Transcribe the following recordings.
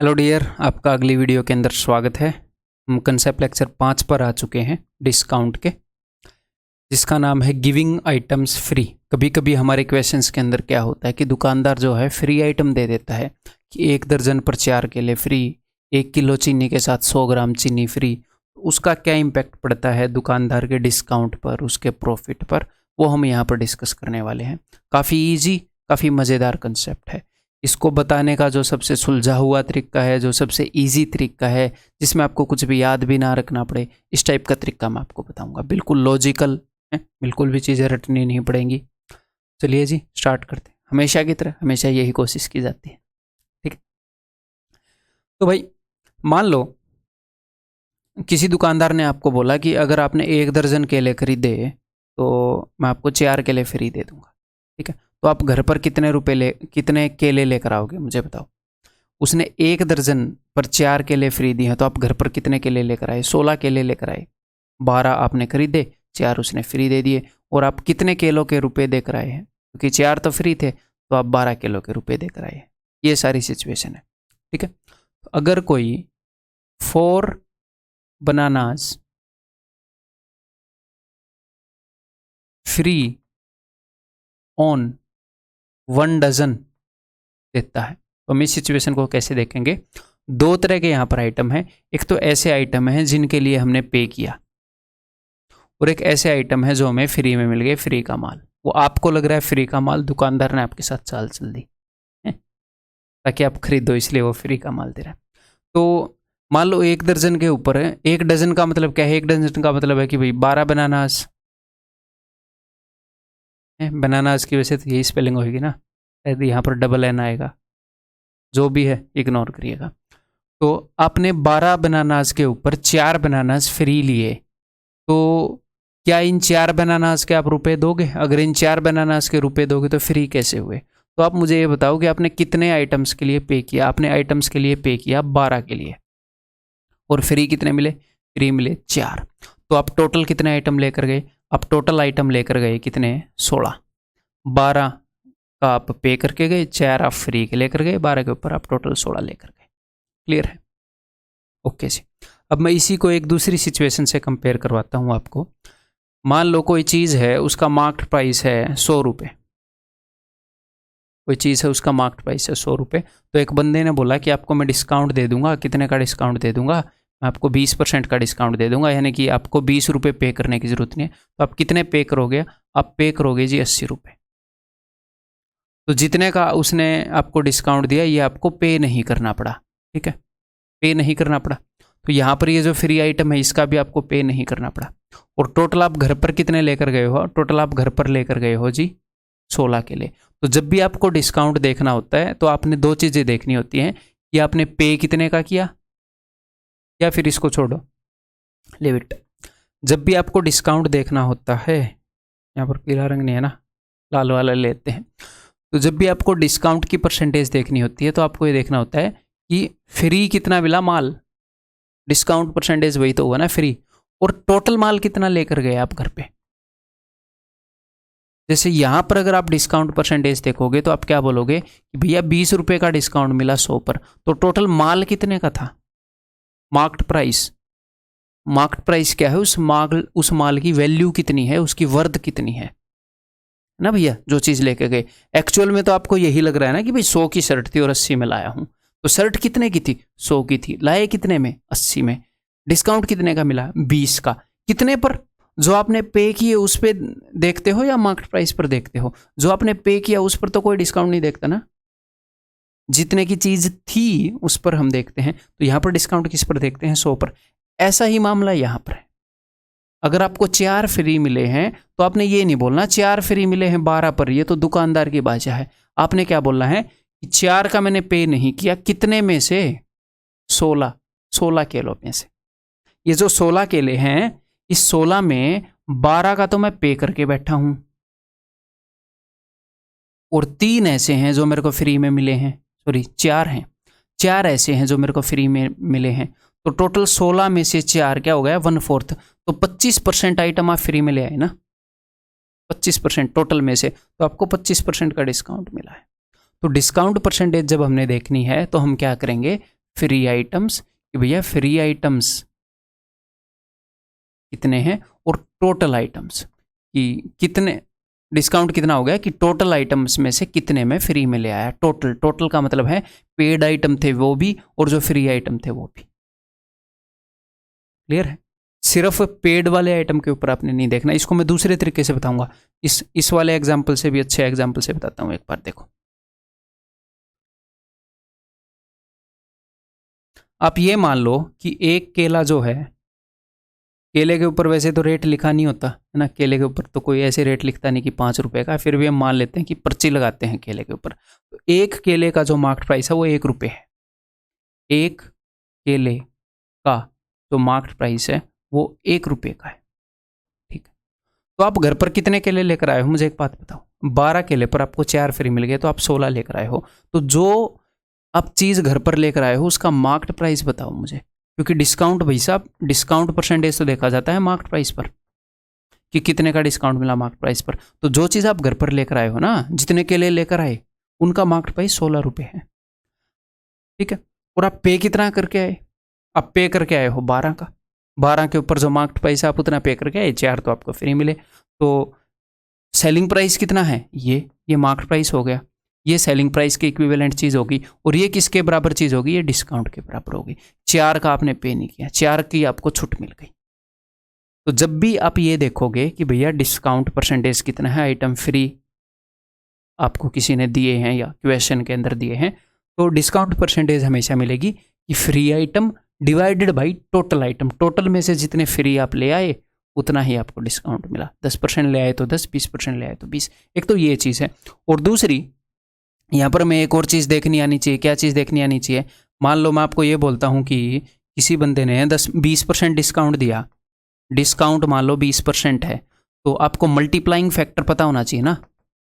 Hello dear, आपका अगली video के अंदर स्वागत है। हम कंसेप्ट लेक्चर 5 पर आ चुके हैं डिस्काउंट के, जिसका नाम है गिविंग आइटम्स फ्री। कभी कभी हमारे क्वेश्चंस के अंदर क्या होता है कि दुकानदार जो है फ्री आइटम दे देता है कि 1 दर्जन पर 4 केले फ्री, 1 किलो चीनी के साथ 100 ग्राम चीनी फ्री। उसका क्या इम्पैक्ट पड़ता है दुकानदार के डिस्काउंट पर, उसके प्रॉफिट पर, वो हम यहाँ पर डिस्कस करने वाले हैं। काफ़ी ईजी, काफ़ी मज़ेदार कंसेप्ट है। इसको बताने का जो सबसे सुलझा हुआ तरीका है, जो सबसे इजी तरीका है, जिसमें आपको कुछ भी याद भी ना रखना पड़े, इस टाइप का तरीका मैं आपको बताऊंगा। बिल्कुल लॉजिकल है, बिल्कुल भी चीज़ें रटनी नहीं पड़ेंगी। चलिए जी, स्टार्ट करते हैं। हमेशा की तरह हमेशा यही कोशिश की जाती है, ठीक है। तो भाई मान लो किसी दुकानदार ने आपको बोला कि अगर आपने 1 दर्जन केले खरीदे तो मैं आपको 4 केले फ्री दे दूंगा, ठीक है। तो आप घर पर कितने केले लेकर आओगे, मुझे बताओ। उसने 1 दर्जन पर 4 केले फ्री दिए हैं, तो आप घर पर कितने केले लेकर आए? 16 केले लेकर आए। 12 आपने खरीदे, 4 उसने फ्री दे दिए। और आप कितने किलो के रुपए देकर आए हैं? क्योंकि 4 तो फ्री थे, तो आप 12 किलो के रुपए देकर आए हैं। ये सारी सिचुएशन है, ठीक है। अगर कोई 4 बनानास फ्री ऑन 1 डजन देता है, तो हम इस सिचुएशन को कैसे देखेंगे? 2 तरह के यहाँ पर आइटम है। एक तो ऐसे आइटम है जिनके लिए हमने पे किया, और एक ऐसे आइटम है जो हमें फ्री में मिल गए, फ्री का माल। वो आपको लग रहा है फ्री का माल, दुकानदार ने आपके साथ चाल चल दी है ताकि आप खरीदो, इसलिए वो फ्री का माल दे रहा है। तो मान लो 1 दर्जन के ऊपर है। 1 डजन का मतलब क्या है? 1 डजन का मतलब है कि भाई 12 बनानास। बनानास की वजह से यही स्पेलिंग होगी ना, यहाँ पर डबल एन आएगा। जो भी है इग्नोर करिएगा। तो आपने 12 बनानास के ऊपर 4 बनानास फ्री लिए, तो क्या इन 4 बनानास के आप रुपए दोगे? अगर इन 4 बनानास के रुपए दोगे तो फ्री कैसे हुए? तो आप मुझे ये बताओ कि आपने कितने आइटम्स के लिए पे किया? आपने आइटम्स के लिए पे किया 12 के लिए, और फ्री कितने मिले? फ्री मिले 4। तो आप टोटल कितने आइटम लेकर गए? आप टोटल आइटम लेकर गए कितने? 16। 12 का आप पे करके गए, 4 आप फ्री के लेकर गए, 12 के ऊपर आप टोटल 16 लेकर गए। क्लियर है? ओके जी। अब मैं इसी को एक दूसरी सिचुएशन से कंपेयर करवाता हूँ आपको। मान लो कोई चीज़ है, उसका मार्केट प्राइस है 100 रुपये। कोई चीज़ है, उसका मार्केट प्राइस है 100 रुपये। तो एक बंदे ने बोला कि आपको मैं डिस्काउंट दे दूंगा। कितने का डिस्काउंट दे दूंगा? मैं आपको 20% का डिस्काउंट दे दूंगा, यानी कि आपको 20 रुपये पे करने की ज़रूरत नहीं है। तो आप कितने पे करोगे? आप पे करोगे जी 80 रुपये। तो जितने का उसने आपको डिस्काउंट दिया, ये आपको पे नहीं करना पड़ा, ठीक है। पे नहीं करना पड़ा। तो यहाँ पर ये जो फ्री आइटम है, इसका भी आपको पे नहीं करना पड़ा। और टोटल आप घर पर कितने लेकर गए हो? टोटल आप घर पर लेकर गए हो जी 16 के लिए। तो जब भी आपको डिस्काउंट देखना होता है तो आपने 2 चीज़ें देखनी होती हैं कि आपने पे कितने का किया, या फिर इसको छोड़ो, लिव इट। जब भी आपको डिस्काउंट देखना होता है, यहाँ पर पीला रंग नहीं है ना, लाल वाला लेते हैं। तो जब भी आपको डिस्काउंट की परसेंटेज देखनी होती है तो आपको ये देखना होता है कि फ्री कितना मिला माल। डिस्काउंट परसेंटेज वही तो हुआ ना, फ्री। और टोटल माल कितना लेकर गए आप घर पे? जैसे यहां पर अगर आप डिस्काउंट परसेंटेज देखोगे तो आप क्या बोलोगे कि भैया 20 रुपए का डिस्काउंट मिला 100 पर, तो टोटल माल कितने का था? Market price. मार्केट प्राइस क्या है? उस माल की वैल्यू कितनी है, उसकी वर्थ कितनी है ना भैया, जो चीज लेके गए। एक्चुअल में तो आपको यही लग रहा है ना कि भाई 100 की शर्ट थी और 80 में लाया हूं। तो शर्ट कितने की थी? 100 की थी। लाए कितने में? 80 में। डिस्काउंट कितने का मिला? 20 का। कितने पर? जो आपने पे किए उस पर देखते हो या मार्केट प्राइस पर देखते हो? जो आपने पे किया उस पर तो कोई डिस्काउंट नहीं देखता ना। जितने की चीज थी उस पर हम देखते हैं। तो यहां पर डिस्काउंट किस पर देखते हैं? 100 पर। ऐसा ही मामला यहां पर है। अगर आपको 4 फ्री मिले हैं तो आपने ये नहीं बोलना 4 फ्री मिले हैं 12 पर, ये तो दुकानदार की भाषा है। आपने क्या बोलना है कि 4 का मैंने पे नहीं किया, कितने में से? 16 किलो में से। ये जो 16 केले हैं, इस 16 में 12 का तो मैं पे करके बैठा हूं, और 3 ऐसे हैं जो मेरे को फ्री में मिले हैं। सॉरी, 4 हैं। 4 ऐसे हैं जो मेरे को फ्री में मिले हैं। तो टोटल 16 में से 4 क्या हो गया? 1/4। तो 25% आइटम आप फ्री में ले आए ना, 25% टोटल में से। तो आपको 25% का डिस्काउंट मिला है। तो डिस्काउंट परसेंटेज जब हमने देखनी है तो हम क्या करेंगे? फ्री आइटम्स कि भैया फ्री आइटम्स कितने हैं, और टोटल आइटम्स कि कितने डिस्काउंट कितना हो गया कि टोटल आइटम्स में से कितने में फ्री में ले आया। टोटल, टोटल का मतलब है पेड आइटम थे वो भी और जो फ्री आइटम थे वो भी। क्लियर है? सिर्फ पेड वाले आइटम के ऊपर आपने नहीं देखना, इसको मैं दूसरे तरीके से बताऊंगा। इस वाले एग्जाम्पल से भी, अच्छे एग्जाम्पल से बताता हूं, एक बार देखो। आप ये मान लो कि एक केला जो है, केले के ऊपर वैसे तो रेट लिखा नहीं होता है ना, केले के ऊपर तो कोई ऐसे रेट लिखता नहीं कि 5 रुपए का, फिर भी हम मान लेते हैं कि पर्ची लगाते हैं केले के ऊपर। तो एक केले का जो मार्केट प्राइस है वो 1 रुपये है। एक केले का जो मार्केट प्राइस है वो 1 रुपये का है। ठीक है, तो आप घर पर कितने केले लेकर आए हो, मुझे एक बात बताओ। 12 केले पर आपको 4 फ्री मिल गए, तो आप 16 लेकर आए हो। तो जो आप चीज़ घर पर लेकर आए हो उसका मार्केट प्राइस बताओ मुझे, क्योंकि डिस्काउंट भाई साहब, डिस्काउंट परसेंटेज तो देखा जाता है मार्केट प्राइस पर कि कितने का डिस्काउंट मिला मार्केट प्राइस पर। तो जो चीज़ आप घर पर लेकर आए हो ना, जितने केले लेकर आए, उनका मार्केट प्राइस 16 रुपये है। ठीक है, और आप पे कितना करके आए? आप पे करके आए हो 12 का। 12 के ऊपर जो मार्केट प्राइस है आप उतना पे करके आए, 4 तो आपको फ्री मिले। तो सेलिंग प्राइस कितना है? ये मार्केट प्राइस हो गया, ये सेलिंग प्राइस की इक्विवेलेंट चीज़ होगी। और ये किसके बराबर चीज़ होगी? ये डिस्काउंट के बराबर होगी। 4 का आपने पे नहीं किया, 4 की आपको छूट मिल गई। तो जब भी आप ये देखोगे कि भैया डिस्काउंट परसेंटेज कितना है, आइटम फ्री आपको किसी ने दिए हैं या क्वेश्चन के अंदर दिए हैं, तो डिस्काउंट परसेंटेज हमेशा मिलेगी कि free item divided by total item. Total में से जितने फ्री आप ले आए उतना ही आपको डिस्काउंट मिला। 10% ले आए तो 10, 20% ले आए तो 20। एक तो ये चीज़ है। और दूसरी, यहाँ पर मैं एक और चीज़ देखनी आनी चाहिए। क्या चीज़ देखनी आनी चाहिए? मान लो मैं आपको ये बोलता हूँ कि किसी बंदे ने 20% डिस्काउंट दिया, डिस्काउंट मान लो 20% है, तो आपको मल्टीप्लाइंग फैक्टर पता होना चाहिए ना।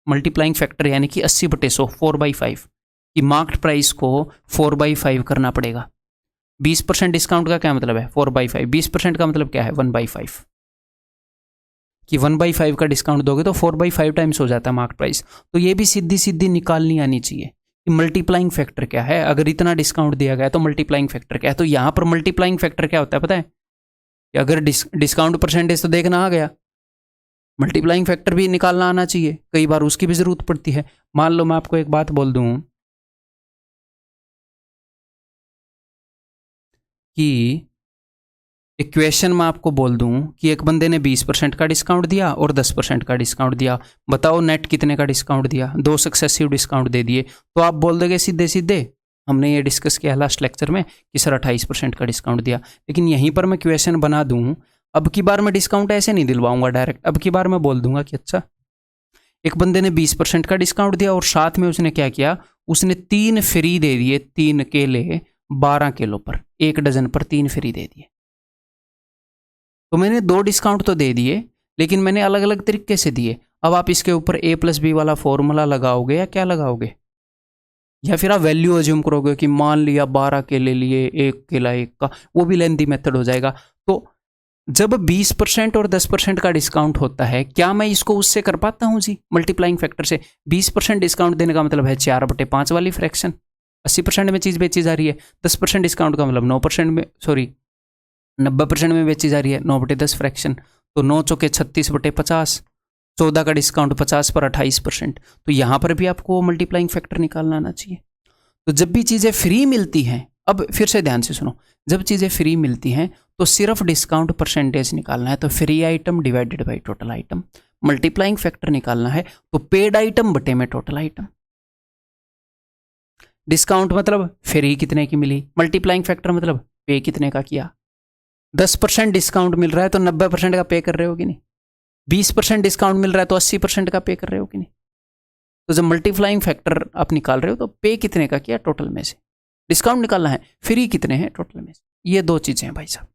मल्टीप्लाइंग फैक्टर यानी कि 80/100, 4/5 की मार्केट प्राइस को 4/5 करना पड़ेगा। 20% डिस्काउंट का क्या मतलब है? 4/5। 20% का मतलब क्या है? 1/5 कि 1/5 का डिस्काउंट दोगे तो 4/5 टाइम्स हो जाता है मार्केट प्राइस। तो ये भी सीधी सीधी निकालनी आनी चाहिए कि मल्टीप्लाइंग फैक्टर क्या है। अगर इतना डिस्काउंट दिया गया तो मल्टीप्लाइंग फैक्टर क्या है। तो यहाँ पर मल्टीप्लाइंग फैक्टर क्या होता है पता है? कि अगर डिस्काउंट परसेंटेज तो देखना आ गया, मल्टीप्लाइंग फैक्टर भी निकालना आना चाहिए। कई बार उसकी भी जरूरत पड़ती है। मान लो मैं आपको एक बात बोल दूं कि इक्वेशन में आपको बोल दूं कि एक बंदे ने 20% का डिस्काउंट दिया और 10% का डिस्काउंट दिया, बताओ नेट कितने का डिस्काउंट दिया? 2 सक्सेसिव डिस्काउंट दे दिए। तो आप बोल दोगे सीधे सीधे, हमने ये डिस्कस किया लास्ट लेक्चर में कि सर 28% का डिस्काउंट दिया। लेकिन यहीं पर मैं क्वेश्चन बना दूं, अब की बार मैं डिस्काउंट ऐसे नहीं दिलवाऊंगा डायरेक्ट। अब की बार मैं बोल दूंगा कि अच्छा, एक बंदे ने 20% का डिस्काउंट दिया और साथ में उसने क्या किया, उसने 3 फ्री दे दिए। 3 केले 12 किलो पर, 1 डजन पर 3 फ्री दे दिए। तो मैंने 2 डिस्काउंट तो दे दिए, लेकिन मैंने अलग अलग तरीके से दिए। अब आप इसके ऊपर A+B वाला फॉर्मूला लगाओगे या क्या लगाओगे? या फिर आप वैल्यू अज्यूम करोगे कि मान लिया 12 केले लिए, 1 केला 1 का, वो भी लेंथी मेथड हो जाएगा। तो जब 20% और 10% का डिस्काउंट होता है, क्या मैं इसको उससे कर पाता हूँ जी, मल्टीप्लाइंग फैक्टर से? 20% डिस्काउंट देने का मतलब है 4/5 वाली फ्रैक्शन, 80% में चीज़ बेची जा रही है। 10% डिस्काउंट का मतलब 9% में, सॉरी 90% में बेची जा रही है, 9/10 फ्रैक्शन। तो 9 चौके 36/50, 14 का डिस्काउंट 50 पर 28%। तो यहाँ पर भी आपको मल्टीप्लाइंग फैक्टर निकालना आना चाहिए। तो जब भी चीज़ें फ्री मिलती हैं, अब फिर से ध्यान से सुनो, जब चीज़ें फ्री मिलती हैं तो सिर्फ डिस्काउंट परसेंटेज निकालना है, तो free item divided by total item. Multiplying factor निकालना है तो पेड आइटम बटे में टोटल आइटम। डिस्काउंट मतलब फ्री कितने की मिली, मल्टीप्लाइंग फैक्टर मतलब पे कितने का किया। 10% डिस्काउंट मिल रहा है तो 90% का पे कर रहे हो कि नहीं? 20% डिस्काउंट मिल रहा है तो 80% का पे कर रहे हो कि नहीं? तो जब मल्टीप्लाइंग फैक्टर आप निकाल रहे हो तो पे कितने का किया टोटल में से, डिस्काउंट निकालना है, फ्री कितने हैं टोटल में से। ये 2 चीज़ें हैं भाई साहब,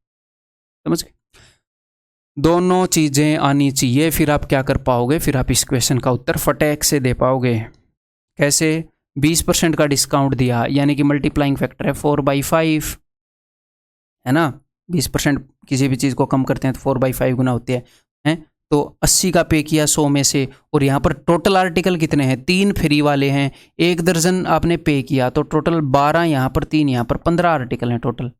समझ गए? दोनों चीज़ें आनी चाहिए, फिर आप क्या कर पाओगे, फिर आप इस क्वेश्चन का उत्तर फटेक से दे पाओगे। कैसे? 20% का डिस्काउंट दिया यानी कि मल्टीप्लाइंग फैक्टर है 4/5, है ना। 20% किसी भी चीज़ को कम करते हैं तो 4/5 गुना होती है। तो 80 का पे किया 100 में से, और यहाँ पर टोटल आर्टिकल कितने हैं, 3 फ्री वाले हैं, 1 दर्जन आपने पे किया, तो टोटल 12, यहाँ पर 3, यहाँ पर 15 आर्टिकल हैं टोटल।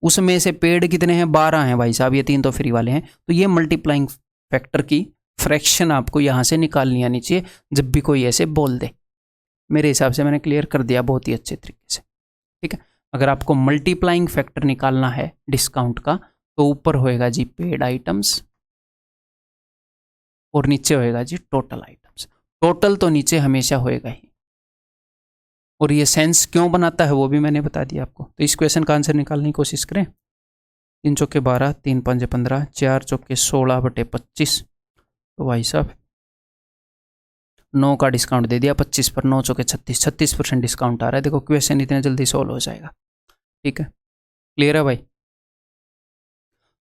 उसमें से पेड कितने हैं, 12 हैं भाई साहब, ये 3 तो फ्री वाले हैं। तो ये मल्टीप्लाइंग फैक्टर की फ्रैक्शन आपको यहाँ से निकालनी आनी चाहिए जब भी कोई ऐसे बोल दे। मेरे हिसाब से मैंने क्लियर कर दिया बहुत ही अच्छे तरीके से, ठीक है। अगर आपको मल्टीप्लाइंग फैक्टर निकालना है डिस्काउंट का, तो ऊपर होएगा जी पेड आइटम्स और नीचे होएगा जी टोटल आइटम्स। टोटल तो नीचे हमेशा होएगा ही, और ये सेंस क्यों बनाता है वो भी मैंने बता दिया आपको। तो इस क्वेश्चन का आंसर निकालने की कोशिश करें। 3 चौके 12, 3 5 15, 4 चौके 16/25, तो भाई साहब 9 का डिस्काउंट दे दिया 25 पर, 9 चौके 36, 36% डिस्काउंट आ रहा है। देखो क्वेश्चन इतने जल्दी सॉल्व हो जाएगा, ठीक है। क्लियर है भाई।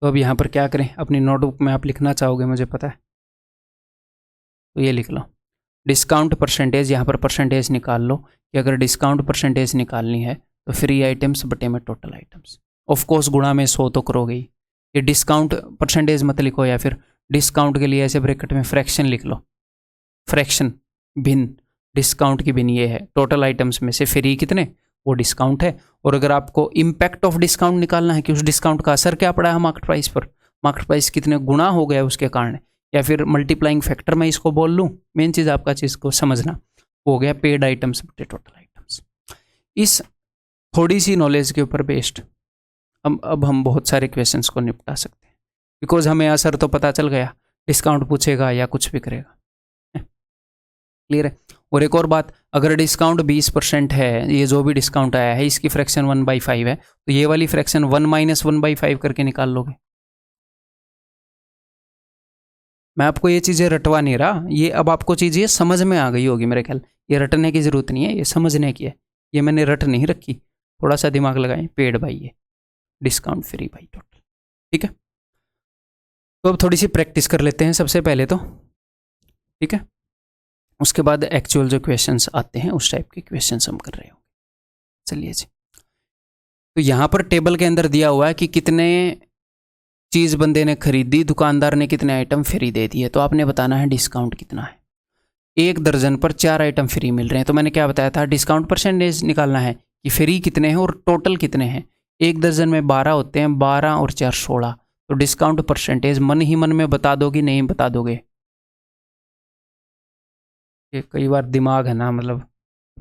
तो अब यहाँ पर क्या करें, अपनी नोटबुक में आप लिखना चाहोगे मुझे पता है, तो ये लिख लो डिस्काउंट परसेंटेज। यहाँ पर परसेंटेज निकाल लो कि अगर डिस्काउंट परसेंटेज निकालनी है तो फ्री आइटम्स बटे में टोटल आइटम्स। ऑफ कोर्स गुणा में 100 तो करोगे ही। ये डिस्काउंट परसेंटेज मत लिखो, या फिर डिस्काउंट के लिए ऐसे ब्रैकेट में फ्रैक्शन लिख लो, फ्रैक्शन भिन्न, डिस्काउंट की भिन्न ये है, टोटल आइटम्स में से फ्री कितने वो डिस्काउंट है। और अगर आपको इम्पैक्ट ऑफ डिस्काउंट निकालना है कि उस डिस्काउंट का असर क्या पड़ा है मार्केट प्राइस पर, मार्केट प्राइस कितने गुना हो गया उसके कारण, या फिर मल्टीप्लाइंग फैक्टर मैं इसको बोल लूँ, मेन चीज़ आपका चीज़ को समझना हो गया पेड आइटम्स बटे टोटल आइटम्स। इस थोड़ी सी नॉलेज के ऊपर बेस्ड अब हम बहुत सारे क्वेश्चंस को निपटा सकते हैं, बिकॉज हमें असर तो पता चल गया, डिस्काउंट पूछेगा या कुछ भी करेगा। क्लियर है। और एक और बात, अगर डिस्काउंट 20% है, ये जो भी डिस्काउंट आया है इसकी फ्रैक्शन 1/5 है, तो ये वाली फ्रैक्शन 1 - 1/5 करके निकाल लोगे। मैं आपको ये चीज़ें रटवा नहीं रहा, ये अब आपको चीज़ें समझ में आ गई होगी मेरे ख्याल। ये रटने की ज़रूरत नहीं है, ये समझने की है। ये मैंने रट नहीं रखी, थोड़ा सा दिमाग लगाएं। पेड बाई ये, डिस्काउंट फ्री बाई टोटल, ठीक है। तो अब थोड़ी सी प्रैक्टिस कर लेते हैं सबसे पहले तो, ठीक है। उसके बाद एक्चुअल जो क्वेश्चंस आते हैं उस टाइप के क्वेश्चंस हम कर रहे होंगे। चलिए जी, तो यहाँ पर टेबल के अंदर दिया हुआ है कि कितने चीज़ बंदे ने खरीदी, दुकानदार ने कितने आइटम फ्री दे दिए, तो आपने बताना है डिस्काउंट कितना है। 1 दर्जन पर 4 आइटम फ्री मिल रहे हैं, तो मैंने क्या बताया था, डिस्काउंट परसेंटेज निकालना है कि फ्री कितने हैं और टोटल कितने हैं। 1 दर्जन में 12 होते हैं, 12 और 4 16, तो डिस्काउंट परसेंटेज मन ही मन में बता दोगे, नहीं बता दोगे। ये कई बार दिमाग है ना, मतलब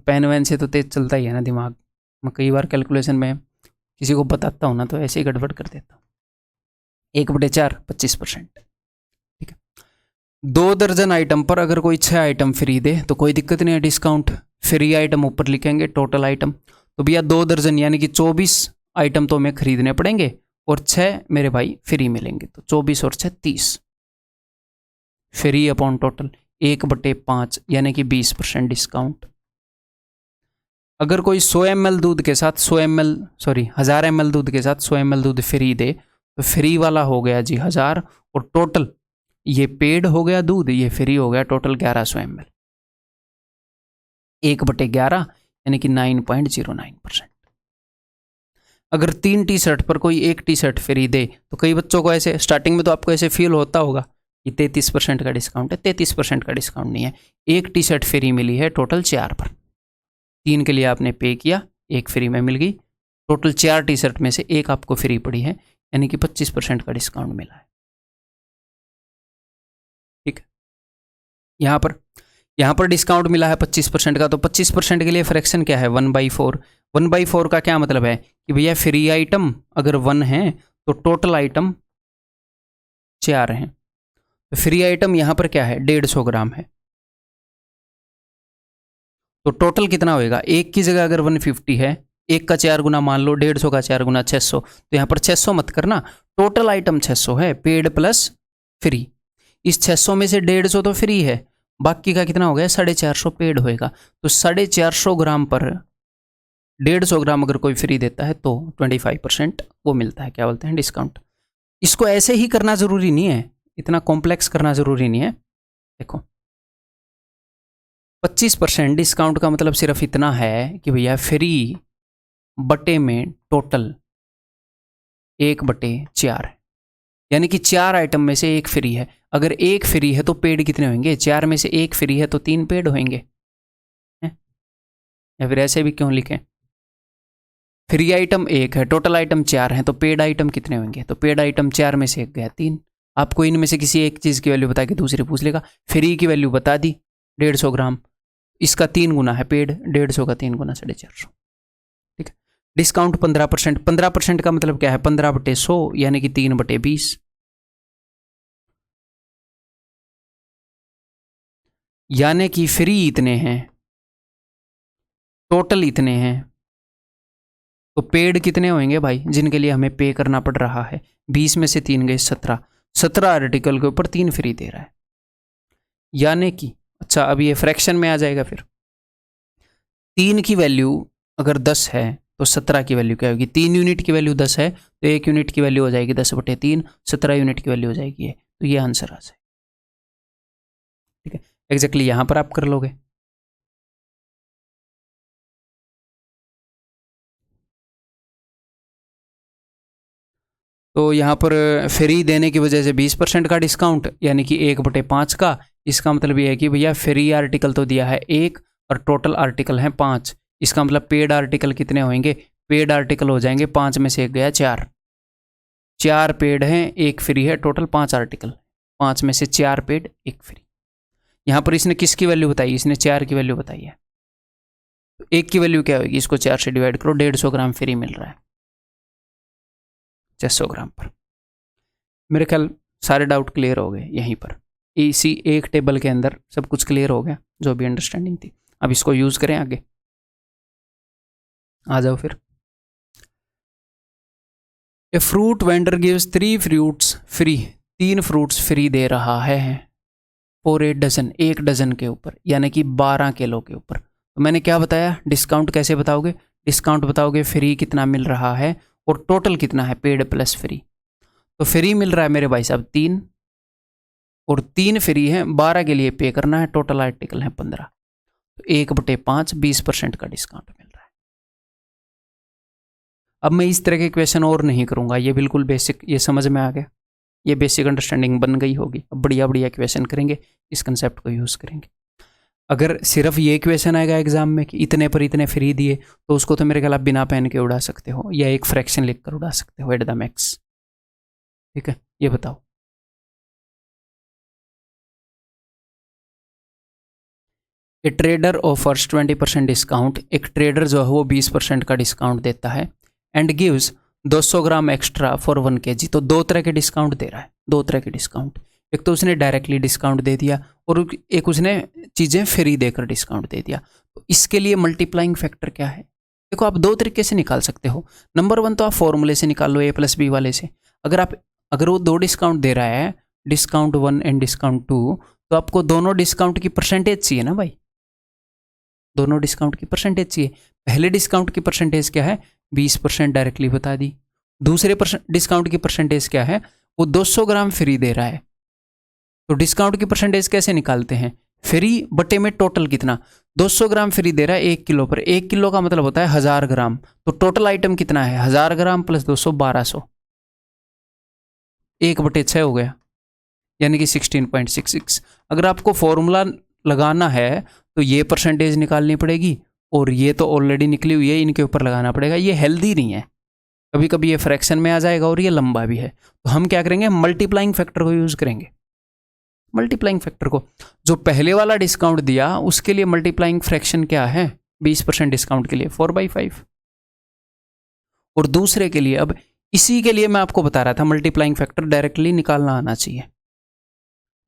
पेन वैन से तो तेज चलता ही है ना दिमाग। मैं कई बार कैलकुलेशन में किसी को बताता हूँ ना तो ऐसे ही गड़बड़ कर देता हूँ। 1/4 25%, ठीक है। 2 दर्जन आइटम पर अगर कोई 6 आइटम फ्री दे तो कोई दिक्कत नहीं है, डिस्काउंट फ्री आइटम ऊपर लिखेंगे, टोटल आइटम। तो भैया 2 दर्जन यानी कि 24 आइटम तो हमें खरीदने पड़ेंगे और 6 मेरे भाई फ्री मिलेंगे, तो 24 और 6 30 फ्री अपॉन टोटल 1/5 यानी कि 20% डिस्काउंट। अगर कोई 100 ml दूध के साथ 1000 ml दूध के साथ 100 ml दूध फ्री दे तो फ्री वाला हो गया जी 1000, और टोटल ये पेड हो गया दूध, ये फ्री हो गया टोटल 1100 ml, 1/11 यानी कि 9.09%। अगर 3 टी शर्ट पर कोई 1 टी शर्ट फ्री दे तो कई बच्चों को ऐसे स्टार्टिंग में तो आपको ऐसे फील होता होगा कि 33% का डिस्काउंट है, 33% का डिस्काउंट नहीं है। 1 टी शर्ट फ्री मिली है टोटल 4 पर, 3 के लिए आपने पे किया, 1 फ्री में मिल गई, टोटल 4 टी शर्ट में से 1 आपको फ्री पड़ी है, यानी कि 25% का डिस्काउंट मिला है, ठीक है। यहाँ पर डिस्काउंट मिला है 25% का, तो 25% के लिए फ्रैक्शन क्या है 1/4। 1/4 का क्या मतलब है कि भैया फ्री आइटम अगर 1 है तो टोटल आइटम 4 हैं, तो फ्री आइटम यहाँ पर क्या है 150 ग्राम है, तो टोटल कितना होएगा, 1 की जगह अगर 150 है, 1 का 4 गुना मान लो, 150 का 4 गुना 600, तो यहाँ पर 600 मत करना, टोटल आइटम 600 है, पेड प्लस फ्री। इस 600 में से 150 तो फ्री है, बाकी का कितना हो गया 450 पेड होएगा। तो 450 ग्राम पर 150 ग्राम अगर कोई फ्री देता है तो 25% वो मिलता है, क्या बोलते हैं डिस्काउंट। इसको ऐसे ही करना ज़रूरी नहीं है, इतना कॉम्प्लेक्स करना ज़रूरी नहीं है। देखो 25% डिस्काउंट का मतलब सिर्फ इतना है कि भैया फ्री बटे में टोटल 1/4 है, यानी कि 4 आइटम में से एक फ्री है। अगर एक फ्री है तो पेड कितने होंगे? 4 में से एक फ्री है तो 3 पेड होंगे, हैं? या फिर ऐसे भी क्यों लिखें? फ्री आइटम एक है, टोटल आइटम 4 हैं, तो पेड आइटम कितने होंगे? तो पेड आइटम 4 में से एक गया 3। आपको इनमें से किसी एक चीज़ की वैल्यू बता के दूसरे पूछ लेगा। फ्री की वैल्यू बता दी 150 ग्राम, इसका 3 गुना है पेड, 150 का 3 गुना 450, ठीक है। डिस्काउंट 15%, 15% का मतलब क्या है? 15/100 यानी कि 3/20, यानी कि फ्री इतने हैं, टोटल इतने हैं, तो पेड कितने होंगे भाई जिनके लिए हमें पे करना पड़ रहा है? 20 में से 3 गए 17, 17 आर्टिकल के ऊपर 3 फ्री दे रहा है। यानी कि अच्छा, अब ये फ्रैक्शन में आ जाएगा। फिर 3 की वैल्यू अगर 10 है तो 17 की वैल्यू क्या होगी? 3 यूनिट की वैल्यू 10 है तो 1 यूनिट की वैल्यू हो जाएगी 10/3, 17 यूनिट की वैल्यू हो जाएगी ये। तो ये आंसर आ जाए, ठीक है। एग्जैक्टली यहां पर आप कर लोगे। तो यहाँ पर फ्री देने की वजह से 20% का डिस्काउंट, यानी कि 1/5 का। इसका मतलब ये है कि भैया फ्री आर्टिकल तो दिया है 1 और टोटल आर्टिकल हैं 5। इसका मतलब पेड आर्टिकल कितने होंगे? पेड आर्टिकल हो जाएंगे 5 में से एक गया 4, 4 पेड हैं, 1 फ्री है, टोटल 5 आर्टिकल, 5 में से 4 पेड 1 फ्री। यहाँ पर इसने किसकी वैल्यू बताई? इसने 4 की वैल्यू बताई है। तो 1 की वैल्यू क्या होगी? इसको 4 से डिवाइड करो, 150 ग्राम फ्री मिल रहा है 600 ग्राम पर। मेरे ख्याल सारे डाउट क्लियर हो गए यहीं पर, इसी एक टेबल के अंदर सब कुछ क्लियर हो गया जो भी अंडरस्टैंडिंग थी। अब इसको यूज करें आगे, आ जाओ फिर। A fruit vendor gives 3 fruits free, 3 fruits free दे रहा है फॉर 8 डजन, 1 डजन के ऊपर, यानी कि 12 किलो के ऊपर। तो मैंने क्या बताया? डिस्काउंट कैसे बताओगे? डिस्काउंट बताओगे फ्री कितना मिल रहा है और टोटल कितना है पेड प्लस फ्री। तो फ्री मिल रहा है मेरे भाई साहब 3, और 3 फ्री है, 12 के लिए पे करना है, टोटल आर्टिकल है 15, तो 1/5 20% का डिस्काउंट मिल रहा है। अब मैं इस तरह के क्वेश्चन और नहीं करूंगा, ये बिल्कुल बेसिक, ये समझ में आ गया, ये बेसिक अंडरस्टैंडिंग बन गई होगी। अब बढ़िया बढ़िया क्वेश्चन करेंगे, इस कंसेप्ट को यूज़ करेंगे। अगर सिर्फ ये क्वेश्चन आएगा एग्जाम में कि इतने पर इतने फ्री दिए, तो उसको तो मेरे ख्याल आप बिना पेन के उड़ा सकते हो, या एक फ्रैक्शन लिखकर उड़ा सकते हो एट द मैक्स, ठीक है। ये बताओ, ए ट्रेडर ऑफर्स 20% डिस्काउंट, एक ट्रेडर जो है वो 20% का डिस्काउंट देता है, and gives 200 gram extra for 1 kg। तो 2 तरह के डिस्काउंट दे रहा है, 2 तरह के डिस्काउंट। एक तो उसने डायरेक्टली डिस्काउंट दे दिया, और एक उसने चीज़ें फ्री देकर डिस्काउंट दे दिया। तो इसके लिए मल्टीप्लाइंग फैक्टर क्या है? देखो, आप 2 तरीके से निकाल सकते हो। नंबर 1 तो आप फॉर्मूले से निकाल लो, A+B वाले से। अगर वो 2 डिस्काउंट दे रहा है, डिस्काउंट 1 एंड डिस्काउंट 2, तो आपको दोनों डिस्काउंट की परसेंटेज चाहिए ना भाई, दोनों डिस्काउंट की परसेंटेज चाहिए। पहले डिस्काउंट की परसेंटेज क्या है? 20% डायरेक्टली बता दी। दूसरे डिस्काउंट की परसेंटेज क्या है? वो 200 ग्राम फ्री दे रहा है। तो डिस्काउंट की परसेंटेज कैसे निकालते हैं? फ्री बटे में टोटल कितना। 200 ग्राम फ्री दे रहा है 1 किलो पर, 1 किलो का मतलब होता है 1000 ग्राम। तो टोटल आइटम कितना है? 1000 ग्राम प्लस 200 1200, 1/6 हो गया, यानी कि 16.66। अगर आपको फॉर्मूला लगाना है तो ये परसेंटेज निकालनी पड़ेगी, और ये तो ऑलरेडी निकली हुई है, इनके ऊपर लगाना पड़ेगा। ये हेल्दी नहीं है, कभी कभी ये फ्रैक्शन में आ जाएगा और ये लंबा भी है। तो हम क्या करेंगे? मल्टीप्लाइंग फैक्टर को यूज करेंगे। मल्टीप्लाइंग फैक्टर को, जो पहले वाला डिस्काउंट दिया उसके लिए मल्टीप्लाइंग फ्रैक्शन क्या है? 20% डिस्काउंट के लिए 4/5, और दूसरे के लिए, अब इसी के लिए मैं आपको बता रहा था मल्टीप्लाइंग फैक्टर डायरेक्टली निकालना आना चाहिए।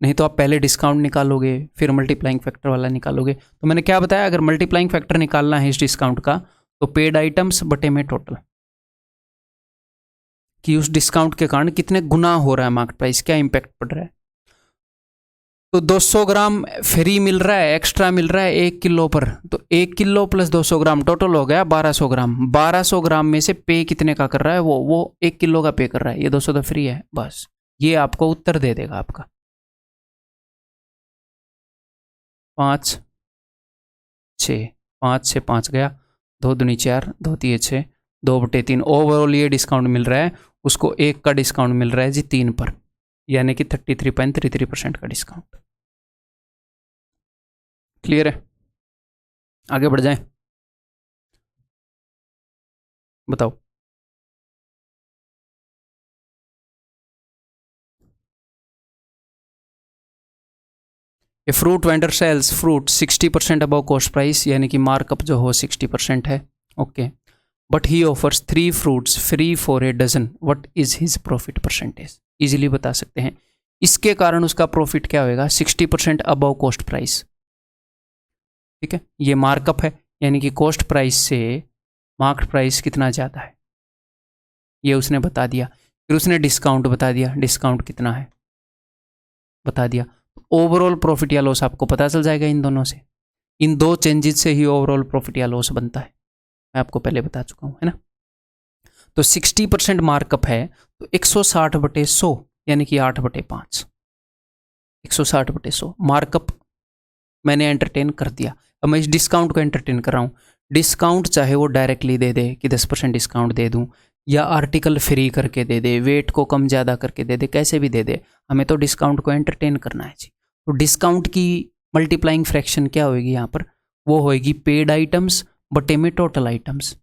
नहीं तो आप पहले डिस्काउंट निकालोगे फिर मल्टीप्लाइंग फैक्टर वाला निकालोगे। तो मैंने क्या बताया? अगर मल्टीप्लाइंग फैक्टर निकालना है इस डिस्काउंट का, तो पेड आइटम्स बटे में टोटल, कि उस डिस्काउंट के कारण कितने गुना हो रहा है मार्केट प्राइस, क्या इंपैक्ट पड़ रहा है। तो 200 ग्राम फ्री मिल रहा है, एक्स्ट्रा मिल रहा है 1 किलो पर, तो 1 किलो प्लस 200 ग्राम टोटल हो गया 1200 ग्राम। 1200 ग्राम में से पे कितने का कर रहा है? वो 1 किलो का पे कर रहा है, ये 200 तो फ्री है। बस ये आपको उत्तर दे देगा आपका। 5 6, 5 से 5 गया, 2 दूनी 4, 2 तिये 6, 2/3 ओवरऑल ये डिस्काउंट मिल रहा है। उसको 1 का डिस्काउंट मिल रहा है जी 3 पर, यानी कि 33.33% का डिस्काउंट। क्लियर है? आगे बढ़ जाएं, बताओ। A fruit vendor sells fruit 60% above cost price, यानी कि मार्कअप जो हो 60% है। Okay, but he offers 3 fruits free for a dozen, what is his profit percentage? Easily बता सकते हैं, इसके कारण उसका प्रॉफिट क्या होगा? 60% अबव कॉस्ट प्राइस। ठीक है, ये मार्कअप है, यानी कि कॉस्ट प्राइस से मार्केट प्राइस कितना ज़्यादा है, ये उसने बता दिया। फिर उसने डिस्काउंट बता दिया, डिस्काउंट कितना है बता दिया। ओवरऑल प्रॉफिट या लॉस आपको पता चल जाएगा इन दोनों से। इन 2 चेंजेस से ही ओवरऑल प्रॉफिट या लॉस बनता है, मैं आपको पहले बता चुका हूँ, है ना। तो 60% मार्कअप है, तो 160/100 यानी कि 8/5, 160/100 मार्कअप मैंने एंटरटेन कर दिया। अब मैं इस डिस्काउंट को एंटरटेन कर रहा हूँ। डिस्काउंट चाहे वो डायरेक्टली दे दे कि 10% डिस्काउंट दे दूँ, या आर्टिकल फ्री करके दे दे, वेट को कम ज़्यादा करके दे दे, कैसे भी दे दे, हमें तो डिस्काउंट को एंटरटेन करना है जी। तो डिस्काउंट की मल्टीप्लाइंग फ्रैक्शन क्या होगी यहाँ पर? वो होएगी पेड आइटम्स बटे में टोटल आइटम्स।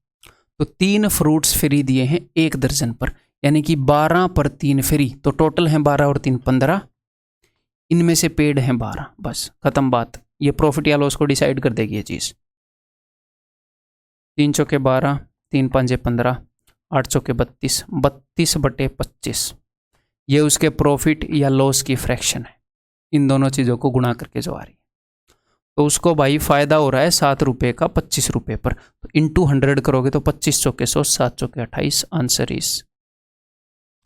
तो 3 फ्रूट्स फ्री दिए हैं 1 दर्जन पर, यानी कि 12 पर 3 फ्री, तो टोटल हैं 12 और 3 15, इनमें से पेड हैं 12, बस खत्म बात। ये प्रॉफिट या लॉस को डिसाइड कर देगी ये चीज़। 3 चौके 12, 3 पंजे 15, 8 चौके 32, 32/25, ये उसके प्रॉफिट या लॉस की फ्रैक्शन है, इन दोनों चीज़ों को गुणा करके जो आ रही है। तो उसको भाई फ़ायदा हो रहा है 7 रुपये का 25 रुपये पर, तो इंटू 100 करोगे तो 25 चौके 100, 7 चौके 28, आंसर इज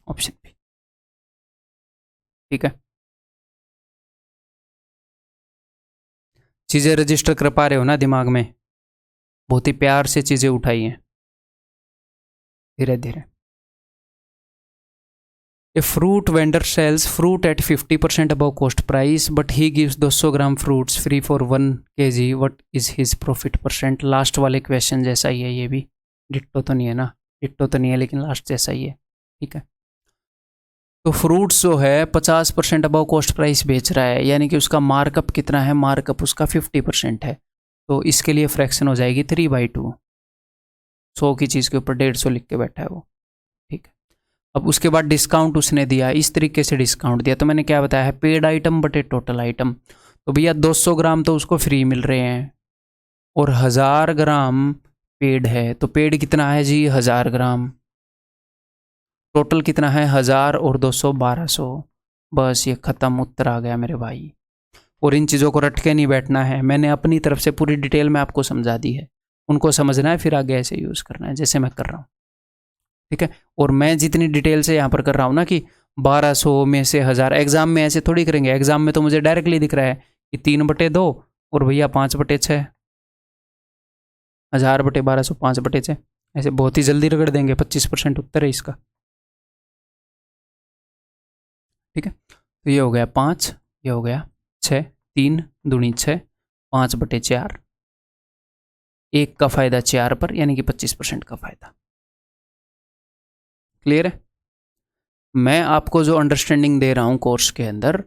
ऑप्शन बी। ठीक है, चीज़ें रजिस्टर कर पा रहे हो ना दिमाग में? बहुत ही प्यार से चीज़ें उठाई हैं धीरे धीरे। A fruit vendor sells fruit at 50% above cost price, but he gives 200 gram fruits free for 1 kg, what is his profit percent? Last वाले क्वेश्चन जैसा ही है ये भी, डिट्टो तो नहीं है ना, डिट्टो तो नहीं है लेकिन लास्ट जैसा ही है। ठीक है, तो फ्रूट्स जो है 50% अबव कॉस्ट प्राइस बेच रहा है, यानी कि उसका मार्कअप कितना है? मार्कअप उसका 50% है, तो इसके लिए फ्रैक्शन हो जाएगी 3/2। 100 की चीज़ के ऊपर 150 लिख के बैठा है वो। ठीक है, अब उसके बाद डिस्काउंट उसने दिया, इस तरीके से डिस्काउंट दिया, तो मैंने क्या बताया है? पेड आइटम बटे टोटल आइटम। तो भैया 200 ग्राम तो उसको फ्री मिल रहे हैं, और 1000 ग्राम पेड है, तो पेड कितना है जी? 1000 ग्राम। टोटल कितना है? 1000 और 200 1200। बस ये ख़त्म, उत्तर आ गया मेरे भाई। और इन चीज़ों को रट के नहीं बैठना है, मैंने अपनी तरफ से पूरी डिटेल में आपको समझा दी है, उनको समझना है, फिर आगे ऐसे यूज़ करना है जैसे मैं कर रहा हूँ। ठीक है, और मैं जितनी डिटेल से यहाँ पर कर रहा हूँ ना कि 1200 में से 1000, एग्जाम में ऐसे थोड़ी करेंगे। एग्जाम में तो मुझे डायरेक्टली दिख रहा है कि 3/2 और भैया 5/6, 1000/1200 5/6, ऐसे बहुत ही जल्दी रगड़ देंगे। 25% उत्तर है इसका। ठीक है, तो ये हो गया 5, ये हो गया 6, 3 दूनी 6, 5/4, 1 का फ़ायदा 4 पर, यानी कि 25% का फ़ायदा। क्लियर है? मैं आपको जो अंडरस्टैंडिंग दे रहा हूँ कोर्स के अंदर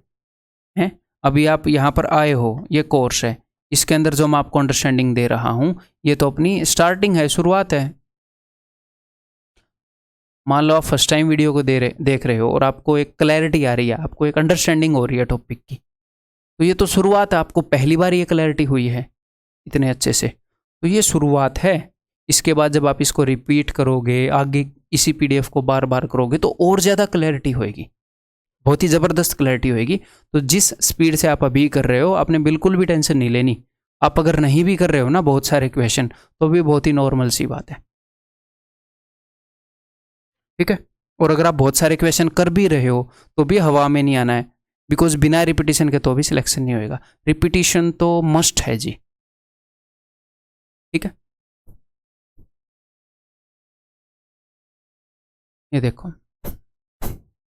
है, अभी आप यहाँ पर आए हो, ये कोर्स है, इसके अंदर जो मैं आपको अंडरस्टैंडिंग दे रहा हूँ ये तो अपनी स्टार्टिंग है, शुरुआत है। मान लो आप फर्स्ट टाइम वीडियो को देख रहे हो और आपको एक क्लैरिटी आ रही है, आपको एक अंडरस्टैंडिंग हो रही है टॉपिक की, तो ये तो शुरुआत है। आपको पहली बार ये क्लैरिटी हुई है इतने अच्छे से, तो ये शुरुआत है। इसके बाद जब आप इसको रिपीट करोगे, आगे इसी पीडीएफ को बार बार करोगे, तो और ज़्यादा क्लैरिटी होएगी, बहुत ही ज़बरदस्त क्लैरिटी होएगी। तो जिस स्पीड से आप अभी कर रहे हो, आपने बिल्कुल भी टेंशन नहीं लेनी। आप अगर नहीं भी कर रहे हो ना बहुत सारे क्वेश्चन, तो भी बहुत ही नॉर्मल सी बात है। ठीक है, और अगर आप बहुत सारे क्वेश्चन कर भी रहे हो तो भी हवा में नहीं आना है, बिकॉज बिना रिपीटिशन के तो भी सिलेक्शन नहीं होएगा। रिपीटिशन तो मस्ट है जी। ठीक है, ये देखो,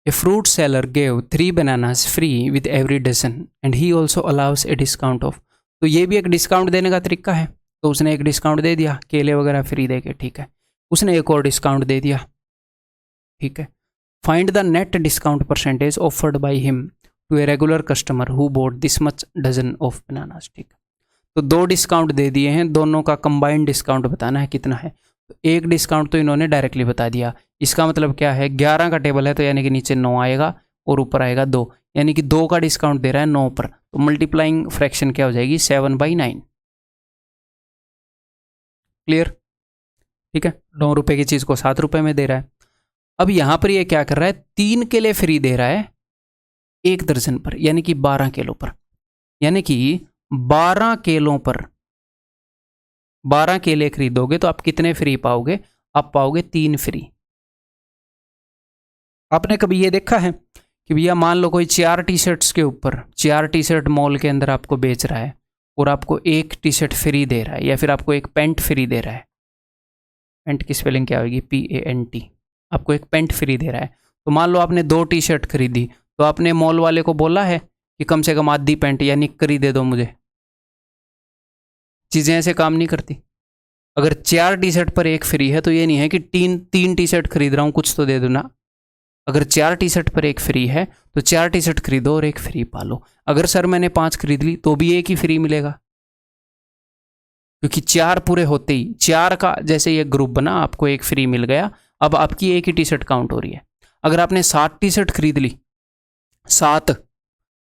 a fruit seller gave 3 bananas free with every dozen and he also allows a discount of. तो ये भी एक डिस्काउंट देने का तरीका है, तो उसने एक डिस्काउंट दे दिया, केले वगैरह फ्री दे के। ठीक है, उसने एक और डिस्काउंट दे दिया। ठीक है, find the net discount percentage offered by him to a regular customer who bought this much dozen of bananas. ठीक, तो 2 डिस्काउंट दे दिए हैं, दोनों का कंबाइंड डिस्काउंट बताना है कितना है। तो एक डिस्काउंट तो इन्होंने डायरेक्टली बता दिया, इसका मतलब क्या है, 11 का टेबल है तो यानी कि नीचे 9 आएगा और ऊपर आएगा 2, यानी कि 2 का डिस्काउंट दे रहा है 9 पर, तो मल्टीप्लाइंग फ्रैक्शन क्या हो जाएगी 7/9। क्लियर? ठीक है, 9 रुपए की चीज को 7 रुपए में दे रहा है। अब यहां पर ये क्या कर रहा है, 3 केले फ्री दे रहा है 1 दर्जन पर, यानी कि 12 किलो पर, यानी कि 12 केलों पर 12 केले खरीदोगे तो आप कितने फ्री पाओगे, आप पाओगे 3 फ्री। आपने कभी ये देखा है कि भैया मान लो कोई 4 टी शर्ट्स के ऊपर, 4 टी शर्ट मॉल के अंदर आपको बेच रहा है और आपको 1 टी शर्ट फ्री दे रहा है, या फिर आपको एक पैंट फ्री दे रहा है, पैंट की स्पेलिंग क्या होगी, PANT, आपको एक पैंट फ्री दे रहा है। तो मान लो आपने 2 टी शर्ट खरीदी, तो आपने मॉल वाले को बोला है कि कम से कम आधी पैंट या निक्कर दे दो मुझे। चीज़ें ऐसे काम नहीं करती। अगर 4 टी शर्ट पर 1 फ्री है तो ये नहीं है कि 3 टी शर्ट खरीद रहा हूँ, कुछ तो दे दो ना। अगर 4 टी शर्ट पर 1 फ्री है तो 4 टी शर्ट खरीदो और 1 फ्री पालो। अगर सर मैंने 5 खरीद ली तो भी 1 ही फ्री मिलेगा, क्योंकि 4 पूरे होते ही 4 का जैसे ये ग्रुप बना, आपको 1 फ्री मिल गया। अब आपकी 1 ही टी शर्ट काउंट हो रही है। अगर आपने 7 टी शर्ट खरीद ली, 7,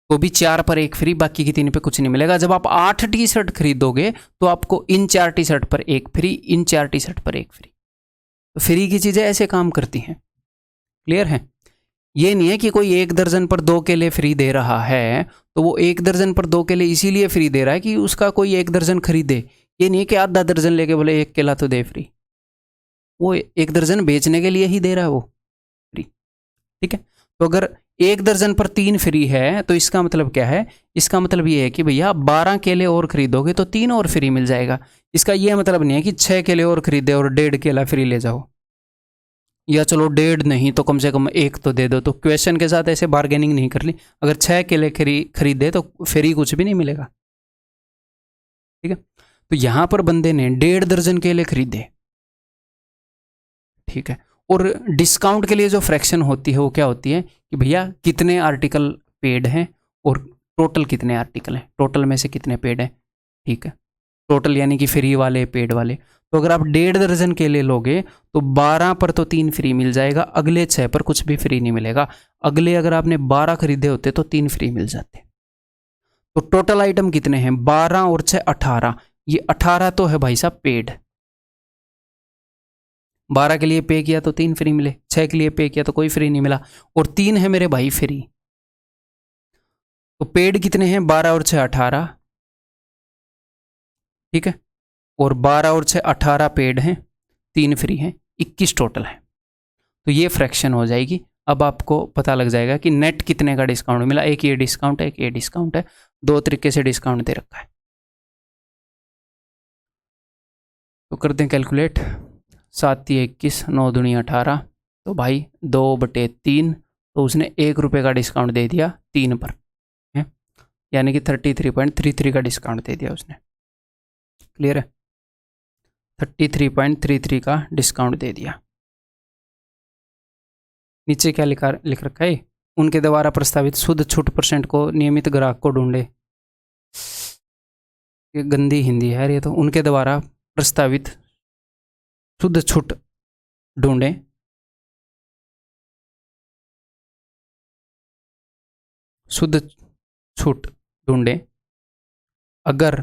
तो भी 4 पर 1 फ्री, बाकी की 3 पे कुछ नहीं मिलेगा। जब आप 8 टी शर्ट खरीदोगे तो आपको इन 4 टी शर्ट पर 1 फ्री, इन 4 टी शर्ट पर 1 फ्री। तो फ्री की चीज़ें ऐसे काम करती हैं। क्लियर है? ये नहीं है कि कोई 1 दर्जन पर 2 केले फ्री दे रहा है तो वो 1 दर्जन पर 2 केले इसीलिए फ्री दे रहा है कि उसका कोई 1 दर्जन खरीदे। ये नहीं है कि आधा दर्जन लेके बोले 1 केला तो दे फ्री, वो 1 दर्जन बेचने के लिए ही दे रहा है वो फ्री। ठीक है, तो अगर 1 दर्जन पर 3 फ्री है तो इसका मतलब क्या है, इसका मतलब ये है कि भैया 12 केले और खरीदोगे तो 3 और फ्री मिल जाएगा। इसका ये मतलब नहीं है कि 6 केले और खरीदे और 1.5 केला फ्री ले जाओ, या चलो 1.5 नहीं तो कम से कम 1 तो दे दो। तो क्वेश्चन के साथ ऐसे बार्गेनिंग नहीं कर ली। अगर 6 केले खरीदे तो फ्री कुछ भी नहीं मिलेगा। ठीक है, तो यहां पर बंदे ने 1.5 दर्जन केले खरीदे। ठीक है, और डिस्काउंट के लिए जो फ्रैक्शन होती है वो क्या होती है कि भैया कितने आर्टिकल पेड हैं और टोटल कितने आर्टिकल हैं, टोटल में से कितने पेड हैं। ठीक है, टोटल यानी कि फ्री वाले पेड वाले। तो अगर आप 1.5 दर्जन केले लोगे तो 12 पर तो 3 फ्री मिल जाएगा, अगले 6 पर कुछ भी फ्री नहीं मिलेगा। अगले अगर आपने 12 खरीदे होते तो 3 फ्री मिल जाते। तो टोटल आइटम कितने हैं, 12 और 6 18। ये 18 तो है भाई साहब पेड। 12 के लिए पे किया तो 3 फ्री मिले, 6 के लिए पे किया तो कोई फ्री नहीं मिला, और 3 है मेरे भाई फ्री। तो पेड कितने हैं, 12 और 6 18। ठीक है, और 12 और 6 18 पेड हैं, 3 फ्री हैं, 21 टोटल है। तो ये फ्रैक्शन हो जाएगी। अब आपको पता लग जाएगा कि नेट कितने का डिस्काउंट मिला। एक ये डिस्काउंट है, एक ये डिस्काउंट है, 2 तरीके से डिस्काउंट दे रखा है। तो करते हैं कैलकुलेट, 7 × 21, 9 दूनी 18, तो भाई 2/3, तो उसने 1 रुपये का डिस्काउंट दे दिया 3 पर, है यानी कि 33.33 का डिस्काउंट दे दिया उसने। क्लियर है, 33.33 का डिस्काउंट दे दिया। नीचे क्या लिख रखा है, उनके द्वारा प्रस्तावित शुद्ध छूट % को नियमित ग्राहक को ढूंढे। ये गंदी हिंदी है यार, ये तो। उनके द्वारा प्रस्तावित शुद्ध छूट ढूंढे, शुद्ध छूट ढूंढे अगर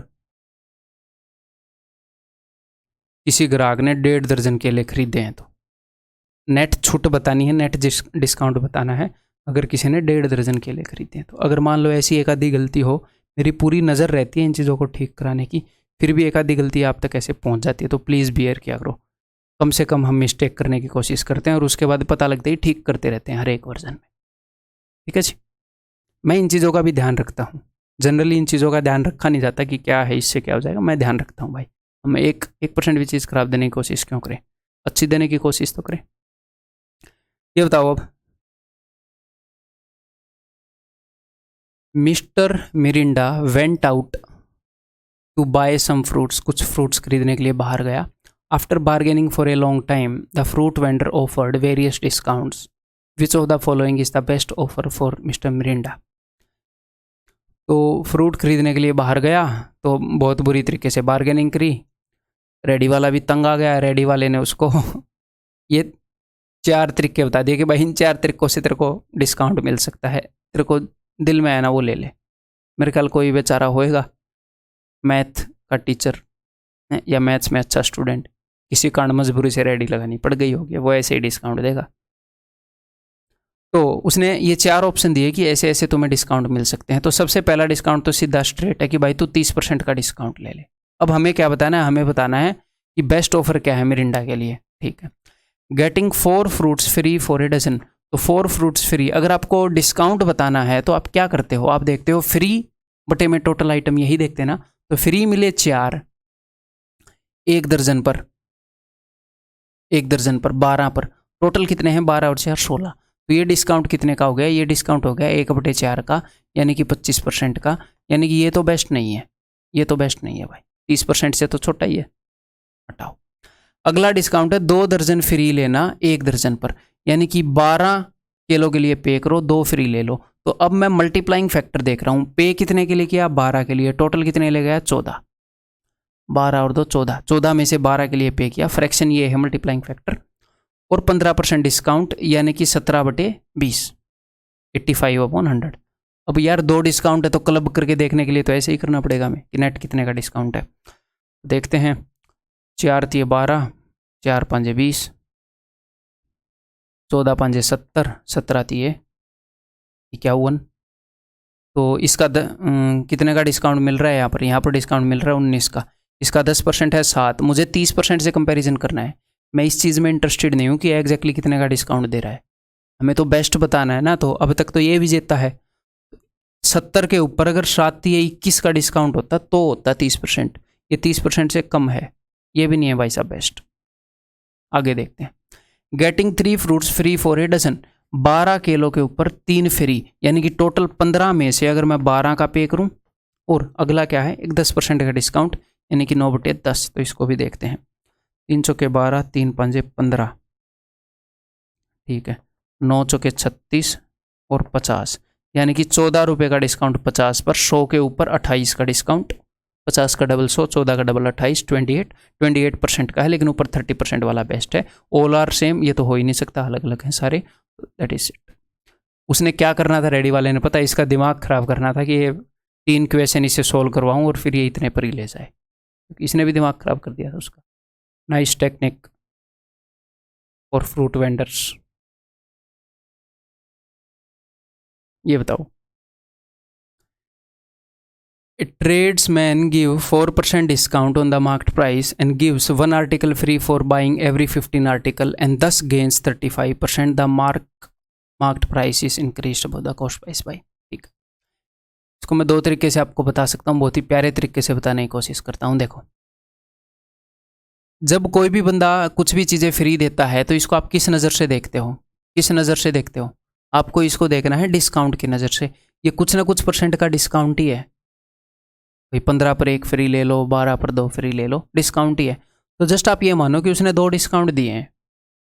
किसी ग्राहक ने 1.5 दर्जन केले खरीदे हैं। तो नेट छूट बतानी है, नेट डिस्काउंट बताना है अगर किसी ने 1.5 दर्जन केले खरीदे हैं। तो अगर मान लो ऐसी एक आधी गलती हो, मेरी पूरी नज़र रहती है इन चीज़ों को ठीक कराने की, फिर भी एक आधी गलती आप तक ऐसे पहुंच जाती है, तो प्लीज़ बियर किया करो। कम से कम हम मिस्टेक करने की कोशिश करते हैं और उसके बाद पता लगता ही ठीक करते रहते हैं हर एक वर्जन में। ठीक है जी, मैं इन चीज़ों का भी ध्यान रखता हूँ। जनरली इन चीज़ों का ध्यान रखा नहीं जाता कि क्या है, इससे क्या हो जाएगा, मैं ध्यान रखता हूँ भाई। हम 1% भी चीज़ खराब देने की कोशिश क्यों करें, अच्छी देने की कोशिश तो करें। ये बताओ अब, mister Miranda went out to buy some fruits, कुछ फ्रूट्स खरीदने के लिए बाहर गया। After bargaining for a long time the fruit vendor offered various discounts which of the following is the best offer for mister Miranda. तो fruit खरीदने के लिए बाहर गया तो बहुत बुरी तरीके से बार्गेनिंग करी, रेडी वाला भी तंग आ गया। रेडी वाले ने उसको ये 4 तरीके बता दिए कि भाई इन 4 तरीकों से तेरे को डिस्काउंट मिल सकता है, तेरे को दिल में आया ना वो ले ले। मेरे ख्याल कोई बेचारा होएगा मैथ का टीचर या मैथ्स में अच्छा स्टूडेंट, किसी कारण मजबूरी से रेडी लगानी पड़ गई होगी, वो ऐसे ही डिस्काउंट देगा। तो उसने ये 4 ऑप्शन दिए कि ऐसे ऐसे तुम्हें डिस्काउंट मिल सकते हैं। तो सबसे पहला डिस्काउंट तो सीधा स्ट्रेट है कि भाई तू 30% का डिस्काउंट ले ले। अब हमें क्या बताना है, हमें बताना है कि बेस्ट ऑफर क्या है मिरिंडा के लिए। ठीक है, getting 4 fruits free for a dozen. तो 4 फ्रूट्स फ्री, अगर आपको डिस्काउंट बताना है तो आप क्या करते हो, आप देखते हो फ्री बटे में टोटल आइटम, यही देखते हैं ना। तो फ्री मिले 4, 1 दर्जन पर, 1 दर्जन पर 12 पर, टोटल कितने हैं 12 और 4 16। तो ये डिस्काउंट कितने का हो गया, ये डिस्काउंट हो गया 1/4 का, यानी कि 25% का। यानी कि ये तो बेस्ट नहीं है, ये तो बेस्ट नहीं है भाई, 30% से तो छोटा ही है, हटाओ। अगला डिस्काउंट है 2 दर्जन फ्री लेना 1 दर्जन पर, यानी कि 12 किलो के लिए पे करो, 2 फ्री ले लो। तो अब मैं मल्टीप्लाइंग फैक्टर देख रहा हूँ, पे कितने के लिए किया 12 के लिए, टोटल कितने ले गया 14, 12 और 2 14, 14 में से 12 के लिए पे किया, फ्रैक्शन ये है मल्टीप्लाइंग फैक्टर। और 15% डिस्काउंट यानी कि 17/20, 85/100। अब यार 2 डिस्काउंट है तो क्लब करके देखने के लिए तो ऐसे ही करना पड़ेगा हमें कि नेट कितने का डिस्काउंट है। देखते हैं, 4 × 12, 4 × 5 = 20, 14 × 5 = 70, 17 × 51। तो इसका कितने का डिस्काउंट मिल रहा है यहाँ पर डिस्काउंट मिल रहा है 19 का, इसका 10% है 7। मुझे 30% से कंपैरिजन करना है, मैं इस चीज़ में इंटरेस्टेड नहीं हूँ कि एग्जैक्टली कितने का डिस्काउंट दे रहा है, हमें तो बेस्ट बताना है ना। तो अब तक तो ये विजेता है, 70 के ऊपर अगर 7 या 21 का डिस्काउंट होता तो होता 30%, ये 30% से कम है, ये भी नहीं है भाई साहब बेस्ट। आगे देखते हैं, getting 3 fruits free for a dozen, 12 kilo के ऊपर 3 फ्री, यानी कि टोटल 15 में से अगर मैं 12 का पे करूं, और अगला क्या है एक 10% का डिस्काउंट, यानी कि 9/10। तो इसको भी देखते हैं, 3 × 12, 3 × 5 = 15, ठीक है, 9 × 36 और 50, यानी कि 14 रुपये का डिस्काउंट 50 पर, 100 के ऊपर 28 का डिस्काउंट, 50 का डबल 100, 14 का डबल 28, 28% का है, लेकिन ऊपर 30% वाला बेस्ट है। ऑल आर सेम, ये तो हो ही नहीं सकता, अलग अलग हैं सारे, दैट इज इट। उसने क्या करना था रेडी वाले ने, पता है, इसका दिमाग खराब करना था कि ये 3 क्वेश्चन इसे सोल्व करवाऊँ और फिर ये इतने पर ही ले जाए, इसने भी दिमाग खराब कर दिया था उसका। Nice technique for fruit vendors. ये बताओ, a tradesman give 4% discount on the marked price and gives 1 article free for buying every 15 article and thus gains 35%. The marked price is increased above the cost price by, ठीक। इसको मैं 2 तरीके से आपको बता सकता हूँ, बहुत ही प्यारे तरीके से बताने की कोशिश करता हूँ। देखो, जब कोई भी बंदा कुछ भी चीज़ें फ्री देता है तो इसको आप किस नज़र से देखते हो, किस नज़र से देखते हो, आपको इसको देखना है डिस्काउंट की नज़र से। ये कुछ ना कुछ % का डिस्काउंट ही है भाई, 15 पर 1 फ्री ले लो, 12 पर 2 फ्री ले लो, डिस्काउंट ही है। तो जस्ट आप ये मानो कि उसने 2 डिस्काउंट दिए हैं